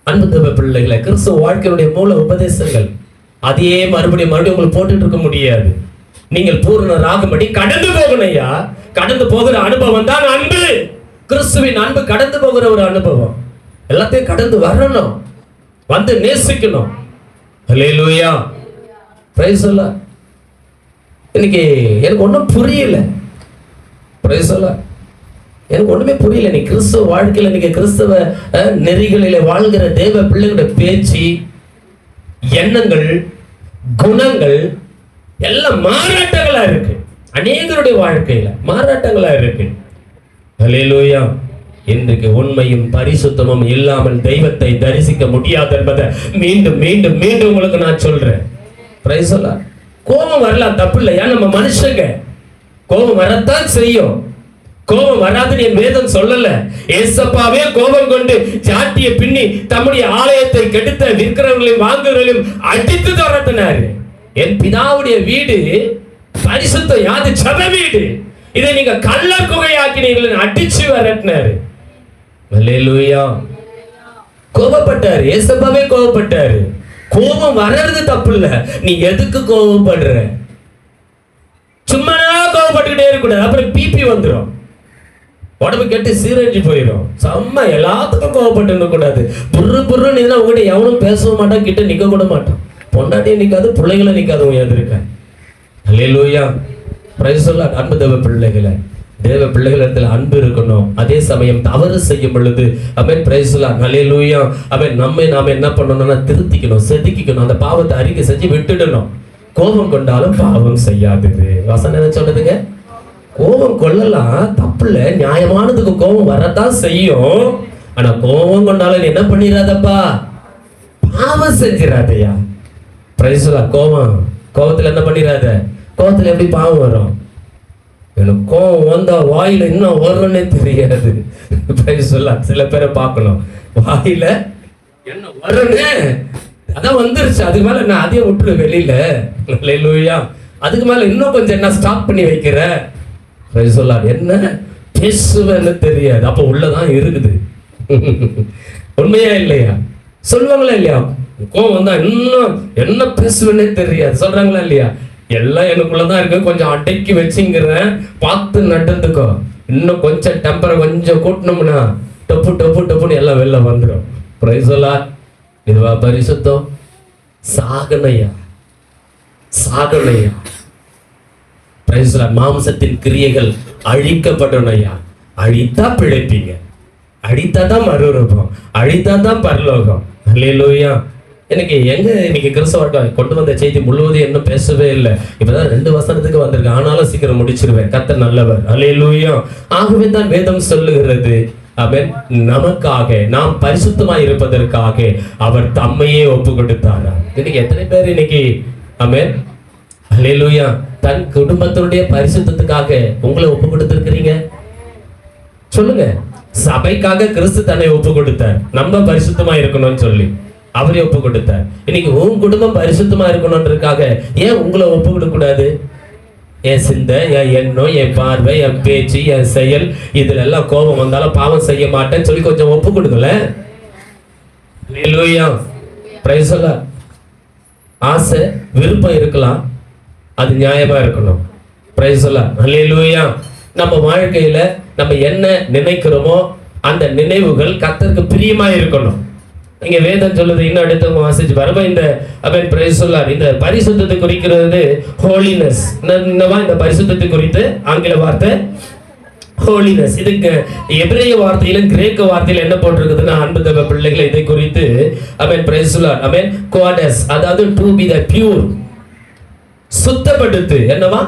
அன்பு தேவ பிள்ளைகளை, கிறிஸ்துவ வாழ்க்கையுடைய மூல உபதேசங்கள் அதையே மறுபடியும் உங்களுக்கு போட்டுட்டு இருக்க முடியாது. நீங்கள் பூரணராகும்படி கடந்து போகணும் ஐயா. கடந்து போகிற அனுபவம் தான் அன்பு. கிறிஸ்துவின் அன்பு கடந்து போகிற ஒரு அனுபவம். எல்லாத்தையும் கடந்து வரணும், வந்து நேசிக்கணும். ஹல்லேலூயா, பிரைஸ் தி லார்ட். இன்னைக்கு எனக்கு ஒன்றும் புரியல. Price the Lord. எனக்கு ஒண்ணுமே புரியல. நீ கிறிஸ்துவ வாழ்க்கையில, நீங்க கிறிஸ்தவ நெறிகளில வாழ்கிற தேவ பிள்ளைகளுடைய பேச்சு, எண்ணங்கள், குணங்கள் எல்லாம் மாறாட்டங்களா இருக்கு. அநேகருடைய வாழ்க்கையில மாறாட்டங்களா இருக்கு. ஹல்லேலூயா. இன்றைக்கு உண்மையும் பரிசுத்தமும் இல்லாமல் தெய்வத்தை தரிசிக்க முடியாது என்பதை மீண்டும் மீண்டும் மீண்டும் உங்களுக்கு நான் சொல்றேன். Price the Lord. கோபம் வரலாம், தப்பு இல்லை. ஏன் நம்ம மனுஷங்க, கோபம் வரத்தான் செய்யும். கோபம் வராதுன்னு என் வேதம் சொல்லல. ஏசப்பாவே கோபம் கொண்டு சாட்டிய பின்னி தம்முடைய ஆலயத்தை கெடுத்த விற்கிறவர்களையும் வாங்குறவர்களையும் அடித்து துரத்தினாரு. என் பிதாவுடைய வீடு பரிசுத்தம், யாது சபை வீடு, இதை நீங்க கள்ள குகையாக்கினீர்கள் அடிச்சு வரட்டினாரு. அல்லேலூயா. கோபப்பட்டாரு, ஏசப்பாவே கோபப்பட்டாரு. கோபம் வர்றது தப்பு இல்ல. நீ எதுக்கு கோபப்படுற? சும்மா கோபப்பட்டுக்கிட்டே இருக்கக்கூடாது. அப்புறம் பிபி வந்துடும், உடம்பு கெட்டு சீரழிஞ்சு போயிடும். செம்ம எல்லாத்துக்கும் கோவப்பட்டு கூடாது. புரு புருன்னு உங்ககிட்ட எவனும் பேசவும் மாட்டான், கிட்ட நிக்க கூட மாட்டான். பொண்டாட்டியும் நிக்காது, பிள்ளைகளும் நிக்காது. எதிர்க்க அல்லேலூயா, பிரைஸ் தி லார்ட். அன்பு தேவ பிள்ளைகளை, தேவ பிள்ளைகளிடத்தில் அன்பு இருக்கணும். அதே சமயம் தவறு செய்யும் பொழுது ஆமென், பிரைஸ் தி லார்ட், அல்லேலூயா, ஆமென், நாம என்ன பண்ணணும்னா திருத்திக்கணும், செதுக்கிக்கணும். அந்த பாவத்தை அறிக்கை செஞ்சு விட்டுடணும். கோபம் கொண்டாலும் பாவம் செய்யாதது. வசனம் என்ன சொல்லுதுங்க? கோபம் கொள்ளலாம், தப்புல, நியாயமானதுக்கு கோபம் வரத்தான் செய்யும். ஆனா கோபம் கொண்டாலும் என்ன பண்ணிடாதப்பா, பாவம் செஞ்சிடாதையா. Price the Lord. கோபத்துல என்ன பண்ணிடாத. கோபத்துல எப்படி பாவம் வரும்? எனக்கு கோபம் வந்தா வாயில இன்னும் வரும்னே தெரியாது. Price the Lord. சில பேரை பார்க்கணும், வாயில என்ன வரும்னு அதான் வந்துருச்சு, அதுக்கு மேல நான் அதையே விட்டுரு வெளியில. அல்லேலூயா. அதுக்கு மேல இன்னும் கொஞ்சம் என்ன ஸ்டாப் பண்ணி வைக்கிற. என்ன பேசுவேன்னு தெரியாது, அப்ப உள்ளதான் இருக்குது. உண்மையா இல்லையா? சொல்லுவாங்களா இல்லையா? கோவம் வந்தா இன்னும் என்ன பேசுவேன்னே தெரியாது சொல்றாங்களா இல்லையா? எல்லாம் எனக்குள்ளதான் இருக்கு, கொஞ்சம் அடக்கி வச்சுங்கிறேன், பார்த்து நடந்துக்கோ. இன்னும் கொஞ்சம் டெம்பரை கொஞ்சம் கூட்டணும்னா டப்பு டப்பு டப்புன்னு எல்லாம் வெளில வந்துடும். Praise the Lord. இதுவா பரிசுத்தம்? சாகனையா, சாகனையா. Praise the Lord. மாம்சத்தின் கிரியைகள் அழிக்கப்படணும் ஐயா. அழித்தா பிழைப்பீங்க, அழித்தா தான் மறுரூபம், அழித்தா தான் பரலோகம். அல்லேலூயா. எனக்கு இன்னைக்கு கிறிஸ்தவ கொண்டு வந்த செய்தி முழுவதும் இன்னும் பேசவே இல்லை. இப்பதான் 2 வசனத்துக்கு வந்திருக்கு, ஆனாலும் சீக்கிரம் முடிச்சிருவேன். கர்த்தர் நல்லவர். அல்லேலூயா. ஆகவே தான் வேதம் சொல்லுகிறது, ஆமென், நமக்காக, நாம் பரிசுத்தமாய் இருப்பதற்காக அவர் தம்மையே ஒப்பு கொடுத்தாரா. இன்னைக்கு எத்தனை பேர் இன்னைக்கு ஆமென், அல்லேலூயா, தன் குடும்பத்தினுடைய பரிசுத்தத்துக்காக உங்களை ஒப்பு கொடுத்திருக்கிறீங்க? சொல்லுங்க. சபைக்காக கிறிஸ்து தன்னை ஒப்பு கொடுத்தார், நம்ம பரிசுத்தமா இருக்கணும்னு சொல்லி அவரே ஒப்பு கொடுத்தார். இன்னைக்கு உன் குடும்பம் பரிசுத்தமா இருக்கணும்ன்றதுக்காக ஏன் உங்களை ஒப்பு கொடுக்க கூடாது? என் சிந்தை, என் எண்ணம், என் பார்வை, என் பேச்சு, என் செயல், இதுல எல்லாம் கோபம் வந்தாலும் பாவம் செய்ய மாட்டேன்னு சொல்லி கொஞ்சம் ஒப்பு கொடுக்கல. அல்லேலூயா, பிரைஸ் தி லார்ட். ஆசை, விருப்பம் இருக்கலாம், அது நியாயமா இருக்கணும். Praise the Lord. அல்லேலூயா. நம்ம வாழ்க்கையில நம்ம என்ன நினைக்கிறோமோ அந்த நினைவுகள் கர்த்தருக்கு பிரியமா இருக்கணும். இங்க வேதம் சொல்லுது, இன்னும் அடுத்த வாசிச்சு பாருங்க. இந்த அவன் பிரைஸ் தி லார்ட், இந்த பரிசுத்தத்தை குறிக்கிறது ஹோலினஸ். இந்த பரிசுத்தத்தை குறித்து ஆங்கில வார்த்தை ஹோலினஸ். இதுக்கு எபிரேய வார்த்தையில கிரேக்க வார்த்தையில என்ன போட்டிருக்குதுன்னா, அன்பு தேவ பிள்ளைகளை, இதை குறித்து அவன் பிரைஸ் தி லார்ட், அவன் கோடஸ், அதாவது டு பி த பியூர், சுத்தப்படுத்து. என்னவா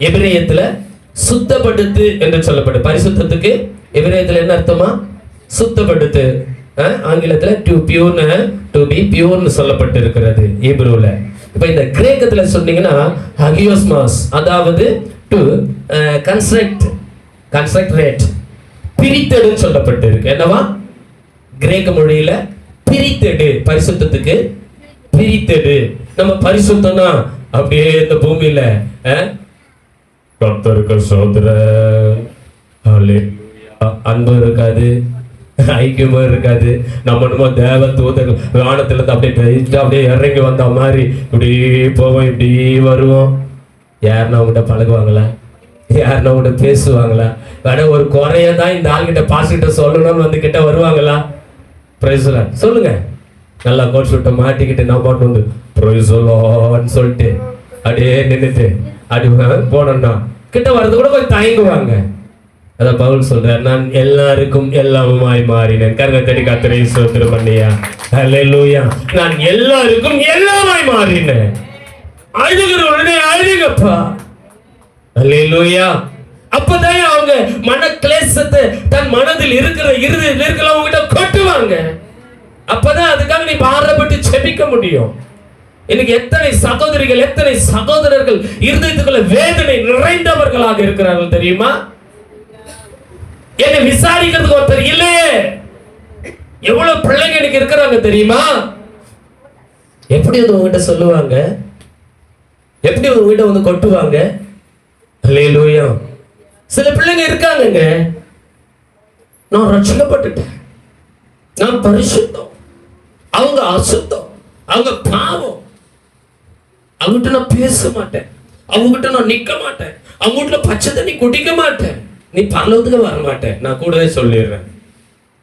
எபிரேயத்துல சுத்தப்படுத்து என்று சொல்லப்படும். பரிசுத்தத்துக்கு எபிரேயத்துல என்ன அர்த்தமா? சுத்தப்படுத்து. ஆங்கிலத்துல டு பியூர்னு, டு பி பியூர்னு சொல்லப்பட்டு இருக்கிறது ஹீப்ரூல. இப்ப இந்த கிரேக்கத்துல சொன்னீங்கன்னா ஹகியோஸ்மாஸ், அதாவது டு கன்ஸ்ட்ரக்ட், பிரித்தெடுன்னு சொல்லப்பட்டு இருக்கு. என்னவா கிரேக்க மொழியில? பிரித்தெடு. பரிசுத்தத்துக்கு பிரித்தெடு. நம்ம பரிசுத்தம்னா அப்படியே இந்த பூமியில கர்த்தருக்கு சோதர அன்பு இருக்காது, ஐக்கியமும் இருக்காது. நம்ம என்னமோ தேவ தூதர்கள் வானத்துல இருந்து அப்படியே இறங்கி வந்த மாதிரி இப்படி போவோம், இப்படி வருவோம். யாருன்னா அவங்ககிட்ட பழகுவாங்களா? யாருன்னா அவங்ககிட்ட பேசுவாங்களா? வேணா ஒரு குறையதான் இந்த ஆள்கிட்ட பாஸ்கிட்ட சொல்லணும்னு வந்து கிட்ட வருவாங்களா? சொல்லுங்க. நல்லா கோட் சுட்ட மாட்டிக்கிட்டு நான் பாட்டு வந்து ப்ரைஸ்லான்னு சொல்லிட்டு அப்படியே நின்றுட்டு அப்படி போனோம்னா கிட்ட வர்றது கூட கொஞ்சம் தயங்குவாங்க. அதான் பவுல் சொல்றார், நான் எல்லாருக்கும் எல்லாமுமாய் மாறினேன். கருங்க தடி கத்திரை ஸ்தோத்திரம் பண்ணியா. ஹல்லேலூயா. நான் எல்லாருக்கும் எல்லாமாய் மாறினேன். அழுகிற உடனே அழுகப்பா. ஹல்லேலூயா. அப்பதான் அவங்க மன கிளேசத்தை தன் மனதில் இருக்கிற இருதயத்தில் இருக்கிற அவங்க கிட்ட கொட்டுவாங்க. அப்பதான் அதுக்காக நீ பாரப்பட்டு செபிக்க முடியும். இன்னைக்கு எத்தனை சகோதரிகள் எத்தனை சகோதரர்கள் இருதயத்துக்குள்ள வேதனை நிறைந்தவர்களாக இருக்கிறார்கள் தெரியுமா? என்னை விசாரிக்கிறதுக்கு ஒருத்தர் இல்லையே. எவ்வளவு பிள்ளைங்க எனக்கு இருக்கிறாங்க தெரியுமா? எப்படி வந்து உங்ககிட்ட சொல்லுவாங்க? எப்படி உங்ககிட்ட வந்து கொட்டுவாங்க? அல்லேலூயா. சில பிள்ளைங்க இருக்காங்க, நான் ரட்சிக்கப்பட்டுட்டேன், நான் பரிசுத்தம், அவங்க அசுத்தம், அவங்க பாவம், அவங்ககிட்ட நான் பேச மாட்டேன், அவங்ககிட்ட நான் நிக்க மாட்டேன், அவங்க வீட்டுல பச்சை தண்ணி குடிக்க மாட்டேன், நீ பரலோகத்துக்கு வர மாட்டேன். நான் கூடவே சொல்லிடுறேன்.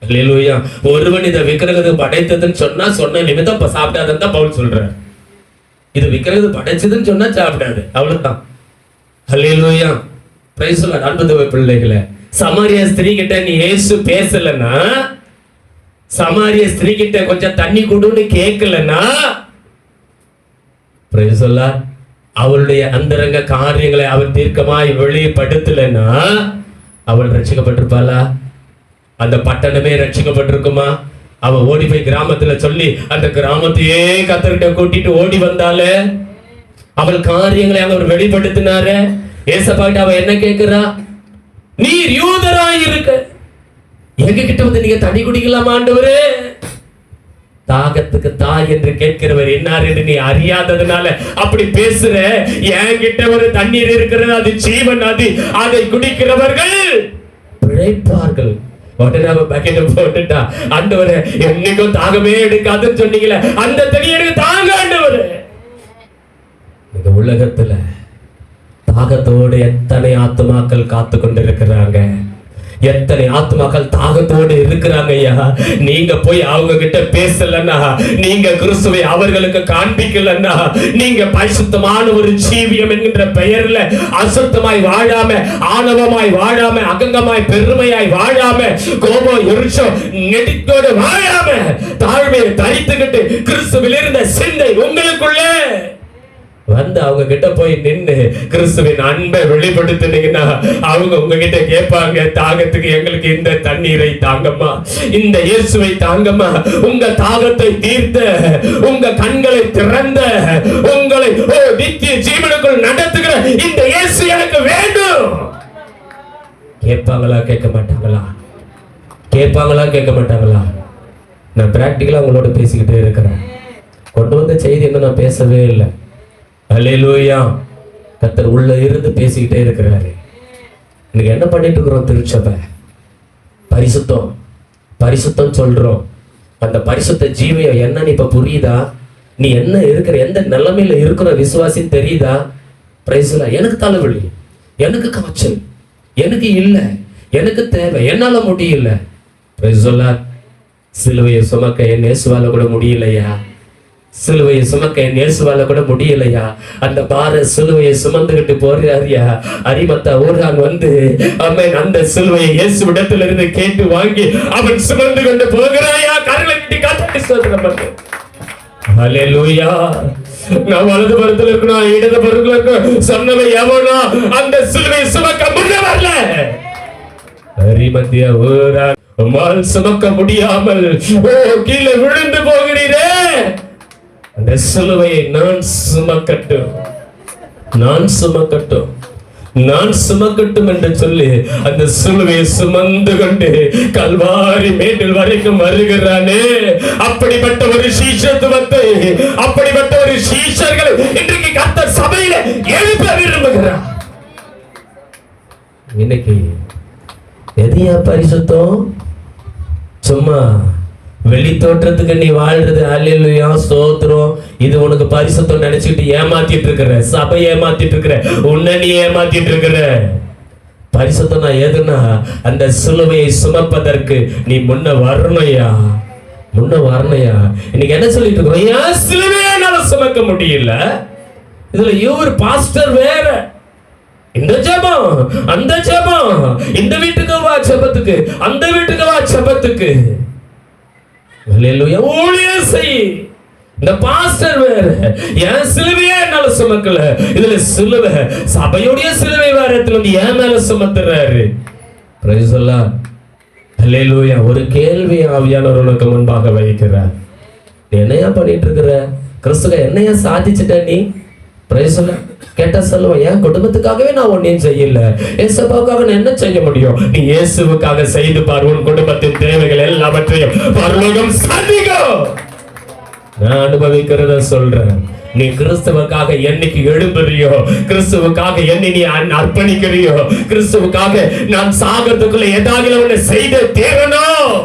அல்லேலூயா. ஒருவன் இதை விக்கிரகத்தை படைத்ததுன்னு சொன்ன நிமித்தம் சாப்பிடாதுன்னு தான் பவுல் சொல்றேன். இது விக்கிரகத்தை படைச்சதுன்னு சொன்னா சாப்பிடாது, அவ்வளவுதான். அல்லேலூயா. Praise the Lord. அன்பு பிள்ளைகளே, சமாரிய ஸ்திரீ கிட்ட நீ இயேசு பேசலன்னா, சமாரிய ஸ்திரீ கிட்ட கொஞ்சம் தண்ணி கொடுன்னு கேட்கலன்னா, பிரைஸ் தி லார்ட், அவளுடைய அந்தரங்க காரியங்களை அவள் தீர்க்கமாய் வெளிப்படுத்தலைன்னா அவள் ரட்சிக்கப்பட்டிருப்பாளா? அந்த பட்டணமே ரட்சிக்கப்பட்டிருக்குமா? அவ ஓடி போய் கிராமத்துல சொல்லி அந்த கிராமத்தையே கர்த்தர்கிட்ட கூட்டிட்டு ஓடி வந்தாலே, அவள் காரியங்களை அவர் வெளிப்படுத்தினாரு. ஏசப்பாட்ட அவ என்ன கேட்கிறா? நீர் யூதராய் இருக்க எங்க கிட்ட வந்து நீங்க தண்ணி குடிக்கலாமா ஆண்டவரே? தாகத்துக்கு தாய் என்று கேட்கிறவர் என்னார் என்று நீ அறியாததுனால அப்படி பேசுற. என்கிட்ட ஒரு தண்ணீர் இருக்கிறது, அது ஜீவன் நதி, அதை குடிக்கிறவர்கள் பிழைப்பார்கள். உடனே அவ பக்கெட்டை போட்டுட்டா. ஆண்டவரே, என்னைக்கும் தாகமே எடுக்காதுன்னு சொன்னீங்களே, அந்த தண்ணி எனக்கு தாங்க ஆண்டவரே. இந்த உலகத்துல தாகத்தோடு எத்தனை ஆத்துமாக்கள் காத்து கொண்டிருக்கிறாங்க, எத்தனை ஆத்துமாக்கள் தாகத்தோடு இருக்கிறாங்க. ஐயா, நீங்க போய் அவங்க கிட்ட பேசலன்னா, நீங்க கிறிஸ்துவை அவர்களுக்கு காண்பிக்கலன்னா, நீங்க பரிசுத்தமான ஒரு ஜீவியம் என்கின்ற பெயர்ல அசுத்தமாய் வாழாம, ஆணவமாய் வாழாம, அகங்கமாய் பெருமையாய் வாழாம, கோபம் எரிச்சம் நெடிக்கோடு வாழாம, தாழ்மையை தரித்துக்கிட்டு கிறிஸ்துவில் இருந்த சிந்தை உங்களுக்குள்ளே வந்து அவங்க கிட்ட போய் நின்று கிறிஸ்துவின் அன்பை வெளிப்படுத்தினீங்கன்னா அவங்க உங்ககிட்ட கேட்பாங்க, தாகத்துக்கு எங்களுக்கு இந்த தண்ணீரை தாங்கம்மா, இந்த இயேசுவை தாங்கம்மா, உங்க தாகத்தை தீர்த்த, உங்க கண்களை திறந்த, உங்களை நித்திய ஜீவனுக்குள் நடத்துகிற இந்த இயேசு எனக்கு வேண்டும். கேட்பாங்களா? கேட்க மாட்டாங்களா? கேட்பாங்களா? கேட்க மாட்டாங்களா? நான் பிராக்டிக்கலா உங்களோட பேசிக்கிட்டே இருக்கிறேன். கொண்டு வந்த செய்தி இன்னும் நான் பேசவே இல்லை. அல்லேலூயா. கர்த்தர் உள்ள இருந்து பேசிக்கிட்டே இருக்கிறாரு. இன்னைக்கு என்ன பண்ணிட்டு இருக்கிறோம்? திருச்சபை பரிசுத்தம் பரிசுத்தம் சொல்றோம். அந்த பரிசுத்த ஜீவியம் என்னன்னு இப்ப புரியுதா? நீ என்ன இருக்கிற, எந்த நிலைமையில இருக்கிற விசுவாசி தெரியுதா? பிரைஸ்ல எனக்கு தலைவலி, எனக்கு காய்ச்சல், எனக்கு இல்லை, எனக்கு தேவை, என்னால முடியல. பிரைஸ்ல சிலுவையை சுமக்க என் இயேசுவால கூட முடியலையா? சிலுவையை சுமக்க என் இயேசுவால கூட முடியலையா? அந்த பார சிலுவையை சுமந்துகிட்டு போறாரியா அரிமத்தா ஊரான் வந்து அம்மன் அந்த சிலுவையை இயேசு இடத்துல இருந்து கேட்டு வாங்கி அவன் சுமந்து கொண்டு போகிறாயா? கரங்களை கட்டி காட்டி ஸ்தோத்திரம் பண்ணு. ஹல்லேலூயா. நான் வலது புறத்துல இருக்கணும், இடது புறத்துல இருக்கணும், சொன்னவை எவனோ அந்த சிலுவையை சுமக்க முடியல. அரிமத்தியா ஊரான் உம்மால் சுமக்க முடியாமல் கீழே விழுந்து போகிறீரே, அந்த சிலுவையை நான் சுமக்கட்டும், நான் சுமக்கட்டும், நான் சுமக்கட்டும் என்று சொல்லி அந்த சிலுவையை சுமந்து கொண்டு கல்வாரி மேட்டில் வரைக்கும் வருகிறானே. அப்படிப்பட்ட ஒரு சீஷத்துவத்தை, அப்படிப்பட்ட ஒரு சீஷர்களை இன்றைக்கு கர்த்தர் சபையில எழுப்ப விரும்புகிறார். இன்னைக்கு எதையா பரிசுத்தம்? சும்மா வெளி தோற்றத்துக்கு நீ வாழ்றது அல்லேலூயா ஸ்தோத்திரம், இது உனக்கு பரிசுத்தம் நினைச்சிட்டு ஏமாத்திட்டு இருக்கிற, சபை ஏமாத்திட்டு இருக்கிற, உன்னை நீ ஏமாத்திட்டு இருக்கிற. பரிசுத்தம்னா எதுனா அந்த சிலுவையை சுமப்பதற்கு நீ முன்ன வரணையா, முன்ன வரணையா. இன்னைக்கு என்ன சொல்லிட்டு இருக்கிறோம்? ஏன் சிலுவையை என்னால சுமக்க முடியல? இதுல இவர் பாஸ்டர் வேற, இந்த ஜெபம் அந்த ஜெபம், இந்த வீட்டுக்கு வா ஜெபத்துக்கு, அந்த வீட்டுக்கு வா ஜெபத்துக்கு, அல்லேலூயா ஊழியம் செய். இந்த பாஸ்டர் வேற, என் சிலுவையே என்னால சுமக்கல. இதுல சிலுவை சபையுடைய சிலுவை வேற வந்து என் மேல சுமத்துறாரு. பிரைஸ் தி லார்ட், அல்லேலூயா. ஒரு கேள்வி ஆவியானவர் உனக்கு முன்பாக வைக்கிறார். நீ என்னையா பண்ணிட்டு இருக்கிற? கிறிஸ்துவ என்னையா சாதிச்சுட்ட நீ? Price the Lord. கேட்டா சொல்லுவேன், என் குடும்பத்துக்காகவே நான் ஒன்னையும் செய்யல, இயேசுவுக்காக நான் என்ன செய்ய முடியும்? நீ இயேசுவுக்காக செய்து பார், உன் குடும்பத்தின் தேவைகள் எல்லாவற்றையும் பரலோகம் சந்திக்கும். நான் அனுபவிக்கிறத சொல்றேன். நீ கிறிஸ்துவுக்காக என்னைக்கு எழும்புறியோ, கிறிஸ்துவுக்காக என்னை நீ அர்ப்பணிக்கிறியோ, கிறிஸ்துவுக்காக நான் சாகிறதுக்குள்ள ஏதாவது ஒண்ணு செய்து தேரணும்.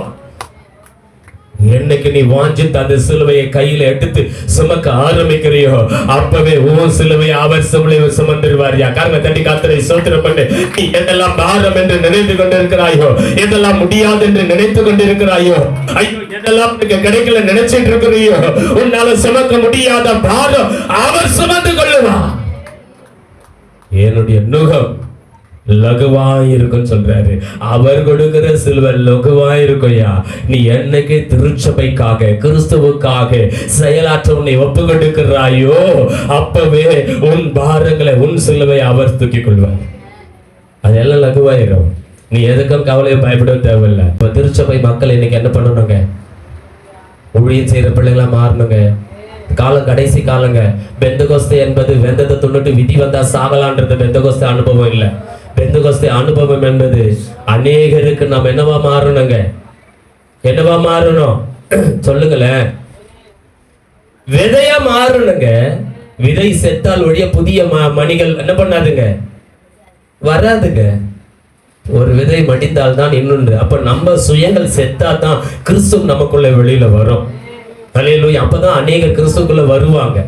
என்னைக்கு நீ வாஞ்சித்து அந்த சிலுவையை கையில எடுத்து சுமக்க ஆரம்பிக்கிறியோ, அப்பவே உன் சிலுவையை அவர் சிலுவையை சுமந்துருவாரியா. கர்ம தட்டி கர்த்தரை ஸ்தோத்திரம் பண்ணு. நீ எதெல்லாம் பாரம் என்று நினைத்து கொண்டிருக்கிறாயோ, எதெல்லாம் முடியாது என்று நினைத்து கொண்டிருக்கிறாயோ, ஐயோ எதெல்லாம் கிடைக்கல நினைச்சிட்டு இருக்கிறியோ, உன்னால சுமக்க முடியாத பாரம் அவர் சுமந்து கொள்ளுவார். என்னுடைய நுகம் லகுவாயிருக்கும் சொல்றாரு. அவர் கொடுக்கிற சிலுவை லகுவாயிருக்கையா. நீ என்னைக்கு திருச்சபைக்காக கிறிஸ்துவுக்காக செயலாற்ற உன்னை ஒப்பு கொடுக்கிறாயோ, அப்பவே உன் பாரங்களை உன் சிலுவை அவர் தூக்கிக் கொள்வார். அதெல்லாம் லகுவாயிரும். நீ எதுக்கும் கவலையை பயப்பட தேவையில்லை. இப்ப திருச்சபை மக்கள் இன்னைக்கு என்ன பண்ணணுங்க? ஊழியம் செய்யற பிள்ளைங்களா மாறணுங்க. காலம் கடைசி காலங்க. பெந்தகோஸ்தே என்பது வெந்ததை தொண்ணுட்டு விதி வந்தா சாகலான்றது பெந்தகோஸ்தே அனுபவம் இல்லை. பெந்தகோஸ்தே அனுபவம் என்பது அநேகருக்கு நாம் என்னவா மாறணுங்க? என்னவா மாறணும் சொல்லுங்களேன். விதையா மாறணுங்க. விதை செத்தால் ஒழிய புதிய மணிகள் என்ன பண்ணாதுங்க, வராதுங்க. ஒரு விதை மடிந்தால் தான் இன்னொன்று. அப்ப நம்ம சுயங்கள் செத்தா தான் கிறிஸ்து நமக்குள்ள வெளியில வரும். அல்லேலூயா. அப்பதான் அநேக கிறிஸ்துக்குள்ள வருவாங்க.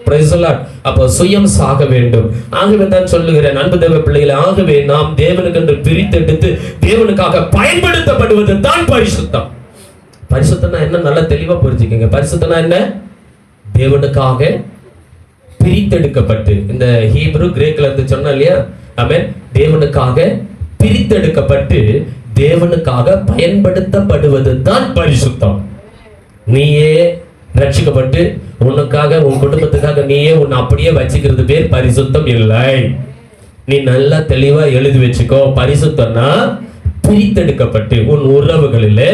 Price the Lord. அப்ப சுயம் சாக வேண்டும். ஆகவே தான் சொல்லுகிறேன் அன்பு தேவ பிள்ளைகளை, ஆகவே நாம் தேவனுக்கென்று பிரித்தெடுத்து தேவனுக்காக பயன்படுத்தப்படுவது தான் பரிசுத்தம். பரிசுத்தம்னா என்ன நல்லா தெளிவா புரிஞ்சுக்கங்க. பரிசுத்தம்னா என்ன? தேவனுக்காக பிரித்தெடுக்கப்பட்டு, இந்த ஹீப்ரு கிரேக்ல இருந்து சொன்னா இல்லையா, ஆமென், தேவனுக்காக பிரித்தெடுக்கப்பட்டு தேவனுக்காக பயன்படுத்தப்படுவது தான் பரிசுத்தம். நீயே ரட்சிக்கப்பட்டு உனக்காக உன் குடும்பத்துக்காக நீயே உன்னை அப்படியே வச்சுக்கிறது பேர் பரிசுத்தம் இல்லை. நீ நல்லா தெளிவா எழுதி வச்சுக்கோ. பரிசுத்தம்னா பிரித்தெடுக்கப்பட்டு உன் உறவுகளிலே,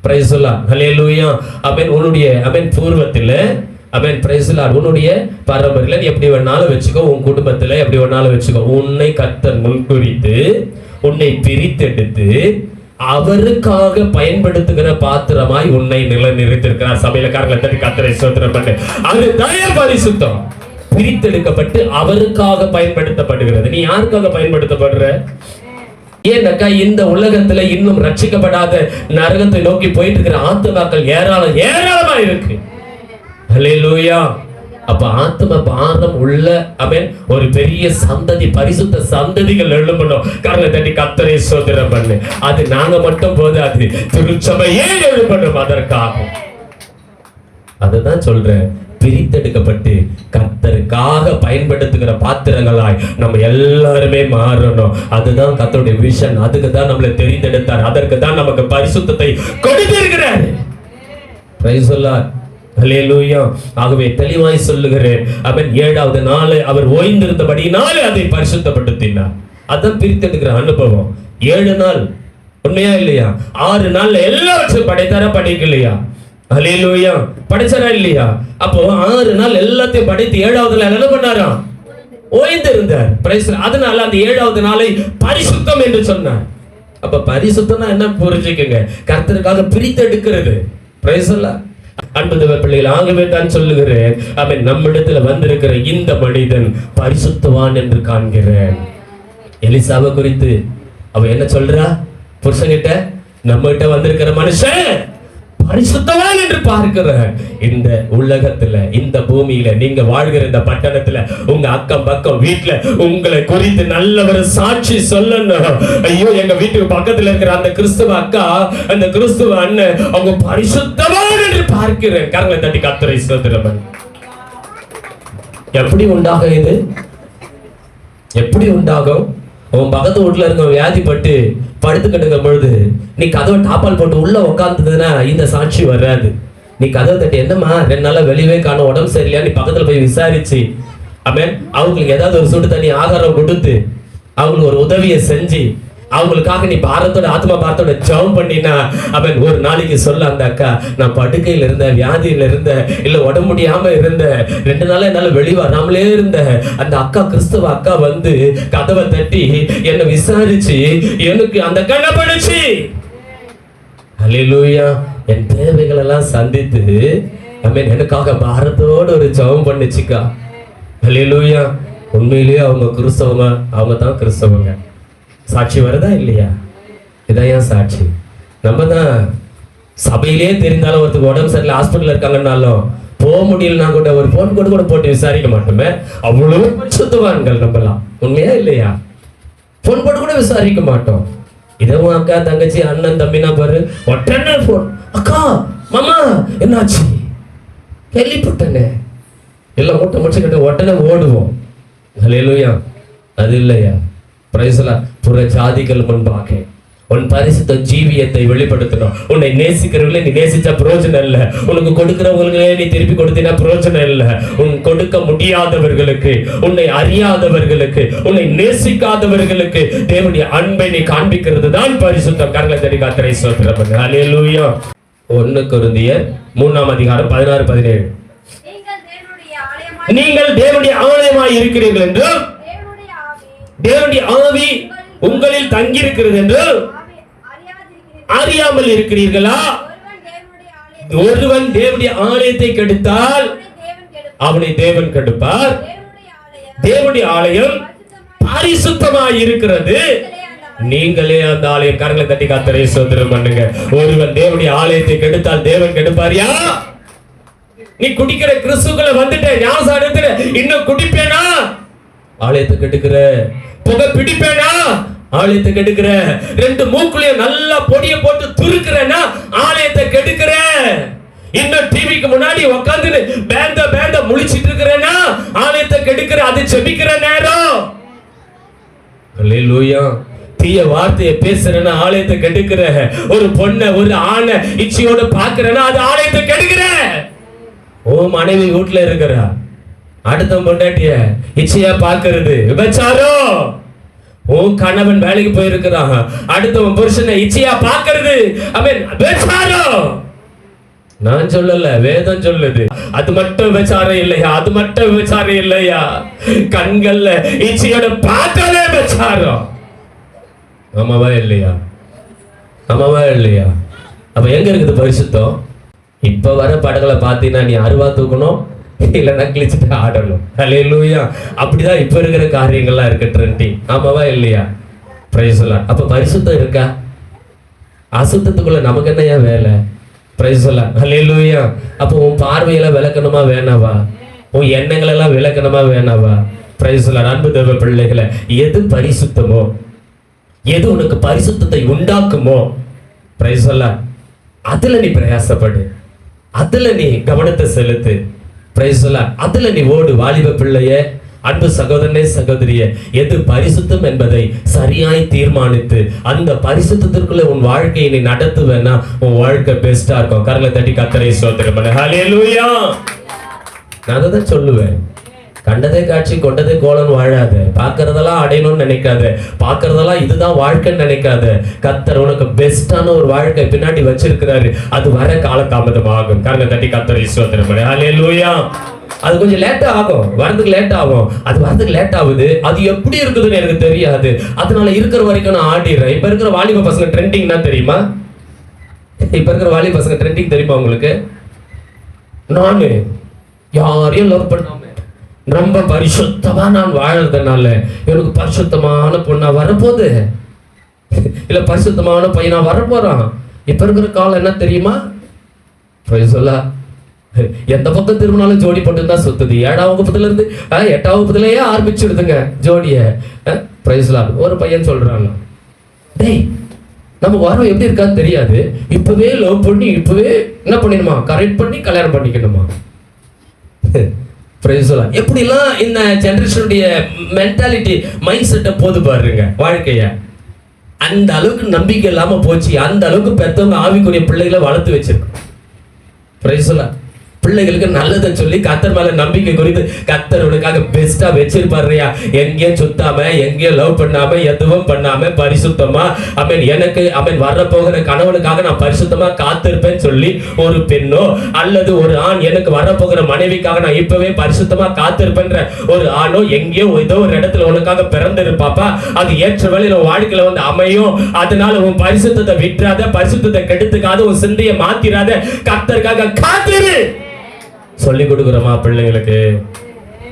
பிரைஸ் தி லார்ட், ஹல்லேலூயா, ஆமென், உன்னுடைய ஆமென் பூர்வத்திலே, ஆமென், பிரைஸ் தி லார்ட், உன்னுடைய பரம்பரையில நீ எப்படி வேணாலும் வச்சுக்கோ, உன் குடும்பத்துல எப்படி வேணாலும் வச்சுக்கோ. உன்னை கர்த்தர் முன்குறித்து உன்னை பிரித்தெடுத்து அவருக்காக பயன்படுத்துகிற பாத்திரமாய் உன்னை நிலைநிறுத்திருக்கிறார். சபையில காரணத்தை கர்த்தரை ஸ்தோத்திரம் பண்ணு. அது தய பரிசுத்தம். பிரித்தெடுக்கப்பட்டு அவருக்காக பயன்படுத்தப்படுகிறது. நீ யாருக்காக பயன்படுத்தப்படுற? ஏன்னாக்கா இந்த உலகத்துல இன்னும் ரட்சிக்கப்படாத நரகத்தை நோக்கி போயிட்டு இருக்கிற ஆத்துமாக்கள் ஏராளமா இருக்கு. ஹல்லேலூயா. அப்ப ஆத்ம பாரம் உள்ள அவன் ஒரு பெரிய சந்ததி, பரிசுத்த சந்ததிகள் எழும்பணும். காரணம் தட்டி கர்த்தரை ஸ்தோத்திரம் பண்ணு. அது நாங்க மட்டும் போதாது, திருச்சபையே எழும்பணும். அதற்காக அதுதான் சொல்றேன், பிரித்தெடுக்கப்பட்டு கர்த்தருக்காக பயன்படுத்துகிற பாத்திரங்களாய் நம்ம எல்லாருமே மாறணும். அதுதான் கர்த்தருடைய விஷன். அதுக்கு தான் நம்மளை தெரிந்தெடுத்தார். அதற்கு தான் நமக்கு பரிசுத்தத்தை கொடுத்திருக்கிறார். பிரைஸ் தி லார்ட், ஹல்லேலூயா. ஆகவே தெளிவாய் சொல்லுகிறேன், அவன் 7வது நாள் அவர் ஓய்ந்திருந்தபடியினாலே அதை பரிசுத்தப்படுத்தினார். அதான் பிரித்தெடுக்கிற அனுபவம். 7 நாள் உண்மையா இல்லையா? 6 நாள்ல எல்லாவற்றையும் படைத்தாரா படைக்கலையா? ஹல்லேலூயா. படைச்சாரா இல்லையா? அப்போ 6 நாள் எல்லாத்தையும் படைத்து 7வது நாள் என்ன பண்ணாராம்? ஓய்ந்திருந்தார். பிரைஸ். அதனால அந்த 7வது நாளை பரிசுத்தம் என்று சொன்னார். அப்ப பரிசுத்தம்னா என்ன புரிஞ்சுக்கங்க? கர்த்தருக்காக பிரித்தெடுக்கிறது. பிரைஸ் எல்லாம் அன்பு தேவ பிள்ளைகள், ஆகவே தான் சொல்லுகிறேன், அவன் நம்மிடத்துல வந்திருக்கிற இந்த மனிதன் பரிசுத்தவான் என்று காண்கிறேன். எலிசாவை குறித்து அவ என்ன சொல்றா? புருஷன்கிட்ட நம்ம கிட்ட வந்திருக்கிற மனுஷன் பரிசுத்தவான் என்று பார்க்கிற இந்த உலகத்துல, இந்த பூமியில, நீங்க வாழ்கிற இந்த பட்டணத்துல, உங்க அக்கம் பக்கம் வீட்டுல உங்களை குறித்து நல்ல ஒரு சாட்சி சொல்லணும். ஐயோ, எங்க வீட்டுக்கு பக்கத்துல இருக்கிற அந்த கிறிஸ்துவ அக்கா, அந்த கிறிஸ்துவ அண்ணன், அவங்க பரிசுத்தவான் என்று பார்க்கிறேன். கரங்களை தட்டி கர்த்தரை ஸ்தோத்திரம். எப்படி உண்டாகும் இது? எப்படி உண்டாகும்? உன் பக்கத்து வீட்டுல இருக்க வியாதிப்பட்டு படுத்துக்கிட்டு பொழுது நீ கதவை டாப்பால் போட்டு உள்ள உட்காந்துதுன்னா இந்த சாட்சி வராது. நீ கதவை தட்டி, என்னம்மா 2 நாளா வெளியே காணும், உடம்பு சரியில்லையா, நீ பக்கத்துல போய் விசாரிச்சு அவங்களுக்கு ஏதாவது ஒரு சுடு தண்ணி ஆகாரம் கொடுத்து அவங்களுக்கு ஒரு உதவியை செஞ்சு அவங்களுக்காக நீ பாரத்தோட ஆத்மா பாரத்தோட ஜெபம் பண்ணினா ஒரு நாளைக்கு சொல்ல, அந்த அக்கா, நான் படுக்கையில இருந்த, வியாதியில இருந்த, இல்ல உடம்பு முடியாம இருந்த, 2 நாளா என்னால வெளியே வராமலே இருந்த அந்த அக்கா, கிறிஸ்தவ அக்கா வந்து கதவை தட்டி என்னை விசாரிச்சு எனக்கு அந்த கண்ணை படிச்சு, அல்லேலூயா, என் தேவைகள் எல்லாம் சந்தித்து எனக்காக பாரத்தோட ஒரு ஜெபம் பண்ணிச்சுக்கா. அல்லேலூயா. உண்மையிலேயே அவங்க கிறிஸ்தவங்க, அவங்க தான் கிறிஸ்தவங்க. சாட்சி வருதா இல்லையா? இதான் ஏன் சாட்சி. நம்ம தான் சபையிலே தெரிந்தாலும் ஒருத்தருக்கு உடம்பு சரியில்லை, ஹாஸ்பிட்டல் இருக்காங்கன்னாலும் போக முடியலன்னா கூட ஒரு போன் கூட போட்டு விசாரிக்க மாட்டோமே. அவ்வளவு பரிசுத்தவான்கள் நம்மலாம். உண்மையா இல்லையா? போன் போட்டு கூட விசாரிக்க மாட்டோம். இதவும் அக்கா, தங்கச்சி, அண்ணன், தம்பினா பாரு, உடனே போன், அக்கா, மாமா, என்னாச்சு, கேள்விப்பட்டேனே, எல்லாம் மூட்டை முடிச்சுக்கிட்டு உடனே ஓடுவோம். அல்லேலூயா. அது இல்லையா? புற ஜாதிகள் முன்பாக உன் பரிசுத்த ஜீவியத்தை வெளிப்படுத்தணும். உன்னை நேசிக்கிறவங்களே நீ நேசிச்சா பிரயோஜனம் இல்லை. உனக்கு கொடுக்கிறவங்களே நீ திருப்பி கொடுத்தீனா பிரயோஜனம் இல்லை. உன் கொடுக்க முடியாதவர்களுக்கு, உன்னை அறியாதவர்களுக்கு, உன்னை நேசிக்காதவர்களுக்கு தேவனுடைய அன்பை நீ காண்பிக்கிறது தான் பரிசுத்தம். கரங்களை தட்டி கர்த்தரை ஸ்தோத்திரம். அல்லேலூயா. 1 கொரிந்தியர் 3ஆம் அதிகாரம் 16-17. நீங்கள் தேவனுடைய ஆலயமாய் இருக்கிறீர்கள் என்றும் தேவனுடைய ஆவி உங்களில் தங்கி இருக்கிறது என்று அறியாமல் இருக்கிறீர்களா? ஒருவன் தேவனுடைய ஆலயத்தை கெடுத்தால் அவனை தேவன் கெடுப்பார். தேவனுடைய ஆலயம் பரிசுத்தமாய் இருக்கிறது, நீங்களே அந்த ஆலயம். கரங்களை தட்டி கர்த்தரை ஸ்தோத்திரம் பண்ணுங்க. ஒருவன் தேவனுடைய ஆலயத்தை கெடுத்தால் தேவன் கெடுப்பாரியா? நீ குடிக்கிற கிறிஸ்துக்குள்ள வந்துட்ட, ஞானசாரம் எடுத்துற, இன்னும் குடிப்பேனா? ஆலயத்தை கெடுக்கிற. புகை பிடிப்பேனா? ஆலயத்தை கெடுக்கிற. 2 மூக்குலயும் நல்லா பொடியை போட்டு துருக்கிறேன்னா ஆலயத்தை கெடுக்கிற. இன்னும் டிவிக்கு முன்னாடி உட்கார்ந்து பேந்த முழிச்சிட்டு இருக்கிறேன்னா ஆலயத்தை கெடுக்கிற. அது செபிக்கிற நேரம். அல்லேலூயா. தீய வார்த்தையை பேசுறேன்னா ஆலயத்தை கெடுக்கிற. ஒரு பொண்ணை, ஒரு ஆணை இச்சையோட பாக்குறேன்னா அது ஆலயத்தை கெடுக்கிற. ஓ மனைவி வீட்டுல இருக்கிறா, அடுத்த பொண்டாட்டிய இச்சையா பாக்குறது விபச்சாரம். உன் கணவன் வேலைக்கு போயிருக்கிறான், அடுத்தவன் புருஷனை இச்சையா பாக்குறது விபச்சாரம். நான் சொல்லல, வேதம் சொல்லுது. அது மட்டும் விபச்சாரம் இல்லையா? அது மட்டும் விபச்சாரம் இல்லையா? கண்கள்ல இச்சையோட பார்த்தாலே விபச்சாரம். ஆமாவா இல்லையா? ஆமாவா இல்லையா? அப்ப எங்க இருக்குது பரிசுத்தம்? இப்ப வர படங்களை பார்த்தீங்கன்னா நீ அருவா தூக்கணும், இல்லைன்னா கிழிச்சிட்டு ஆடணும். அல்லேலூயா. அப்படிதான் இப்ப இருக்கிற காரியங்கள்லாம் இருக்கு, ட்ரெண்டிங். ஆமாவா இல்லையா? பிரைஸ் எல்லாம். அப்ப பரிசுத்தம் இருக்கா? அசுத்தத்துக்குள்ள நமக்கு என்னையா வேலை? பிரைஸ் எல்லாம். அல்லேலூயா. அப்போ உன் பார்வையெல்லாம் விளக்கணுமா வேணாவா? உன் எண்ணங்கள் எல்லாம் விளக்கணுமா வேணாவா? பிரைஸ் எல்லாம். அன்பு தேவ பிள்ளைகளை, எது பரிசுத்தமோ, எது உனக்கு பரிசுத்தத்தை உண்டாக்குமோ, பிரைஸ் எல்லாம், அதுல நீ பிரயாசப்படு, அதுல நீ கவனத்தை செலுத்து. அதுல நீ ஓடு. வாலிப பிள்ளைய, அன்பு சகோதரனே, சகோதரிய, எது பரிசுத்தம் என்பதை சரியாய் தீர்மானித்து அந்த பரிசுத்தத்திற்குள்ள உன் வாழ்க்கையை நீ நடத்துவேன்னா உன் வாழ்க்கை பெஸ்டா இருக்கும். கரங்களை தட்டி கர்த்தரை ஸ்தோத்திரம் பண்ணு. ஹல்லேலூயா. நான் தான் சொல்லுவேன், கண்டதே காட்சி கொண்டதே கோலன் வாழாத. பார்க்கறதெல்லாம் அடையணும்னு நினைக்காத, பார்க்கறதெல்லாம் இதுதான் வாழ்க்கைன்னு நினைக்காத. கர்த்தர் உனக்கு பெஸ்டான ஒரு வாழ்க்கை பின்னாடி வச்சிருக்கிறாரு. அது வர காலதாமதம் ஆகும். கரங்களை தட்டி கர்த்தரை ஸ்தோத்திரம் பண்ணு. ஹல்லேலூயா. அது கொஞ்சம் லேட்டா ஆகும், வரதுக்கு லேட் ஆகும். அது வரதுக்கு லேட் ஆகுது. அது எப்படி இருக்குதுன்னு எனக்கு தெரியாது. அதனால இருக்கிற வரைக்கும் நான் ஆடிடுறேன். இப்ப இருக்கிற வாலிப பசங்க ட்ரெண்டிங்னா தெரியுமா? இப்ப இருக்கிற வாலிப பசங்க ட்ரெண்டிங் தெரியுமா உங்களுக்கு? நானு யாரையும் லவ் பண்ணாம ரொம்ப பரிசுத்தமா நான் வாழறதுனால எனக்கு பரிசுத்தமான பொண்ணா வரப்போகுது. இல்ல பரிசுத்தமான பையனா வரப்போறான். இப்ப இருக்கிற காலம் என்ன தெரியுமா? சொல்ல எந்த பக்கம் திரும்பினாலும் ஜோடி போட்டு தான் சுத்துது. 7ஆம் வகுப்புல இருந்து 8ஆம் வகுப்புலயே ஆரம்பிச்சிருதுங்க ஜோடிய. ஒரு பையன் சொல்றாங்க, டேய் நம்ம வரோம் எப்படி இருக்கான்னு தெரியாது, இப்பவே லவ் பண்ணி இப்பவே என்ன பண்ணிடுமா, கரெக்ட் பண்ணி கல்யாணம் பண்ணிக்கணுமா? எப்படிலாம் இந்த ஜெனரேஷனுடைய மென்டாலிட்டி மைண்ட் செட்டை போது பாருங்க வாழ்க்கைய. அந்த அளவுக்கு நம்பிக்கை இல்லாம போச்சு. அந்த அளவுக்கு பெத்தவங்க ஆவிக்குரிய பிள்ளைகளை வளர்த்து வச்சிருக்கோம். பிள்ளைகளுக்கு நல்லதை சொல்லி கர்த்தர் மேல நம்பிக்கை குறித்து கர்த்தர் உனக்காக பெஸ்டா வச்சிருப்பாருயா. எங்கேயும் சுத்தாம, எங்கேயும் லவ் பண்ணாம, எதுவும் பண்ணாம பரிசுத்தமா எனக்கு வர போகிற கணவனுக்காக நான் பரிசுத்தமா காத்திருப்பேன் சொல்லி ஒரு பெண்ணோ அல்லது ஒரு ஆண் எனக்கு வரப்போகிற மனைவிக்காக நான் இப்பவே பரிசுத்தமா காத்திருப்பேன்ற ஒரு ஆணோ எங்கேயோ ஏதோ ஒரு இடத்துல உனக்காக பிறந்திருப்பாப்பா. அது ஏற்ற வழியில வாழ்க்கையில வந்து அமையும். அதனால உன் பரிசுத்தத்தை விட்டுறாத, பரிசுத்தத்தை கெடுத்துக்காத, உன் சிந்தையை மாத்திராத, கர்த்தருக்காக காத்திரு. சொல்லி கொடுக்குறோமா பிள்ளைங்களுக்கு?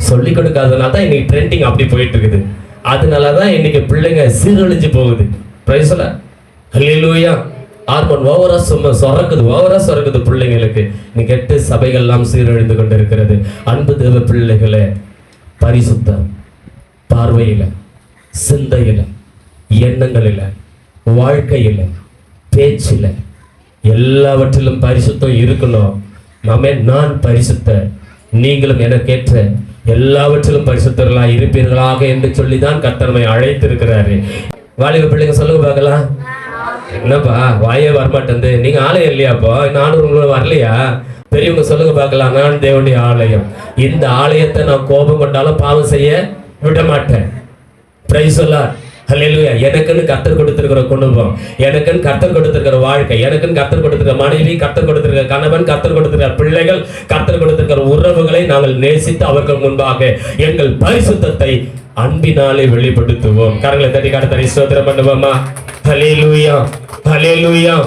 சொல்லி கொடுக்காதனால தான் இன்னைக்கு ட்ரெண்டிங் அப்படி போயிட்டு இருக்குது. அதனாலதான் இன்னைக்கு பிள்ளைங்க சீரழிஞ்சு போகுது. பிரைஸ்ல ஹல்லேலூயா. ஹார்மோன் ஓவரா சொரக்குது பிள்ளைங்களுக்கு. இன்னைக்கு 8 சபைகள் எல்லாம் சீரழிந்து கொண்டு இருக்கிறது. அன்பு தேவ பிள்ளைகளே, பரிசுத்தம் பார்வையில, சிந்தையில, எண்ணங்களில, வாழ்க்கையில, பேச்சில எல்லாவற்றிலும் பரிசுத்தம் இருக்கணும். நான் பரிசுத்த, நீங்களும் எனக்கேற்ற எல்லாவற்றிலும் பரிசுத்தர்களா இருப்பீர்களாக என்று சொல்லிதான் கர்த்தர் நம்மை அழைத்திருக்கிறாரு. வாலிப பிள்ளைங்க சொல்லுங்க பார்க்கலாம். என்னப்பா வாயே வரமாட்டேன், நீங்க ஆலயம் இல்லையாப்போ? நானும் உங்களை வரலையா? பெரியவங்க சொல்லுங்க பார்க்கலாம். நான் தேவனுடைய ஆலயம். இந்த ஆலயத்தை நான் கோபம் கொண்டாலும் பாவம் செய்ய விட மாட்டேன். பிரைஸ் சொல்லா. ஹல்லேலூயா. எனக்குன்னு கர்த்தர் கொடுத்திருக்கிற குடும்பம், எனக்குன்னு கர்த்தர் கொடுத்திருக்கிற வாழ்க்கை, எனக்குன்னு கர்த்தர் கொடுத்திருக்கிற மனைவி, கர்த்தர் கொடுத்திருக்கிற கணவன், கர்த்தர் கொடுத்திருக்கிற பிள்ளைகள், கர்த்தர் கொடுத்திருக்கிற உறவுகளை நாங்கள் நேசித்து அவர்கள் முன்பாக எங்கள் பரிசுத்தத்தை அன்பினாலே வெளிப்படுத்துவோம். கரங்களை தட்டி கர்த்தரை ஸ்தோத்திரம் பண்ணுவோமா? ஹல்லேலூயா, ஹல்லேலூயா.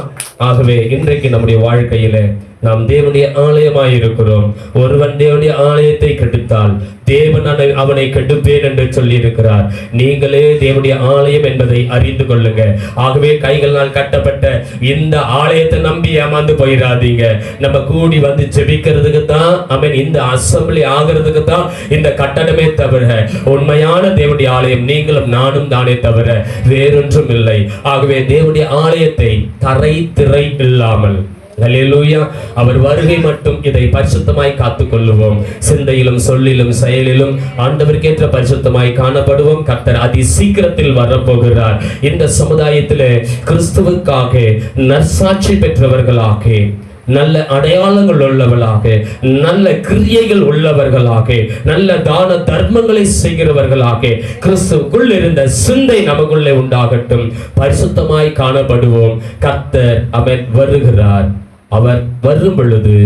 ஆகவே இன்றைக்கு நம்முடைய வாழ்க்கையில நாம் தேவனுடைய ஆலயமாய் இருக்கிறோம். ஒருவன் தேவனுடைய ஆலயத்தை கெடுத்தால் தேவன் அவனை கெடுப்பேன் என்று சொல்லி இருக்கிறார். நீங்களே தேவனுடைய ஆலயம் என்பதை அறிந்து கொள்ளுங்க. ஆகவே கைகளால் கட்டப்பட்ட இந்த ஆலயத்தை நம்பி ஏமாந்து போயிடாதீங்க. நம்ம கூடி வந்து ஜெபிக்கிறதுக்கு தான் இந்த அசம்பிளி ஆகிறதுக்கு தான் இந்த கட்டடமே தவிர உண்மையான தேவனுடைய ஆலயம் நீங்களும் நானும் தானே தவிர வேறொன்றும் இல்லை. ஆகவே தேவனுடைய ஆலயத்தை தரை திரை இல்லாமல், ஹல்லேலூயா, அவர் வருகை மட்டும் இதை பரிசுத்தமாய் காத்துக் கொள்ளுவோம். சிந்தையிலும் சொல்லிலும் செயலிலும் ஆண்டவருக்கேற்ற பரிசுத்தமாய் காணப்படுவோம். கர்த்தர் அதி சீக்கிரத்தில் வரப்போகிறார். இந்த சமுதாயத்திலே கிறிஸ்துவுக்காக நற்சாட்சி பெற்றவர்களாக, நல்ல அடையாளங்கள் உள்ளவர்களாக, நல்ல கிரியைகள் உள்ளவர்களாக, நல்ல தான தர்மங்களை செய்கிறவர்களாக கிறிஸ்துவுக்குள் இருந்த சிந்தை நமக்குள்ளே உண்டாகட்டும். பரிசுத்தமாய் காணப்படுவோம். கர்த்தர் அவன் வருகிறார். அவர் வரும் பொழுது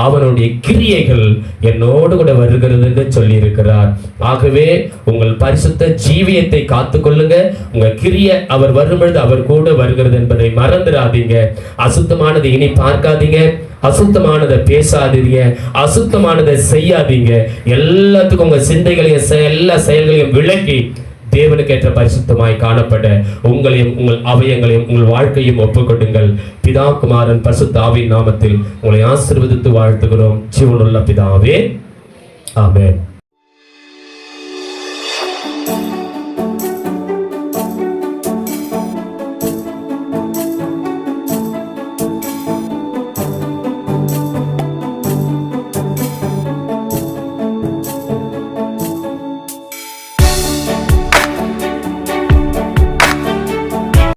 அவனுடைய கிரியைகள் என்னோடு கூட வருகிறது என்று சொல்லி இருக்கிறார். ஆகவே உங்கள் பரிசுத்த ஜீவியத்தை காத்துக்கொள்ளுங்க. உங்க கிரியை அவர் வரும் பொழுது அவர் கூட வருகிறது என்பதை மறந்துடாதீங்க. அசுத்தமானதை இனி பார்க்காதீங்க, அசுத்தமானதை பேசாதீங்க, அசுத்தமானதை செய்யாதீங்க. எல்லாத்துக்கும் உங்க சிந்தைகளையும் எல்லா செயல்களையும் விலக்கி தேவனுக்கு ஏற்ற பரிசுத்தமாய் காணப்பட உங்களையும் உங்கள் அவயங்களையும் உங்கள் வாழ்க்கையும் ஒப்புக்கொடுங்கள். பிதா குமாரன் பரிசுத்த ஆவியின் நாமத்தில் உங்களை ஆசீர்வதித்து வாழ்த்துகிறோம். ஜீவனுள்ள பிதாவே, ஆமென்.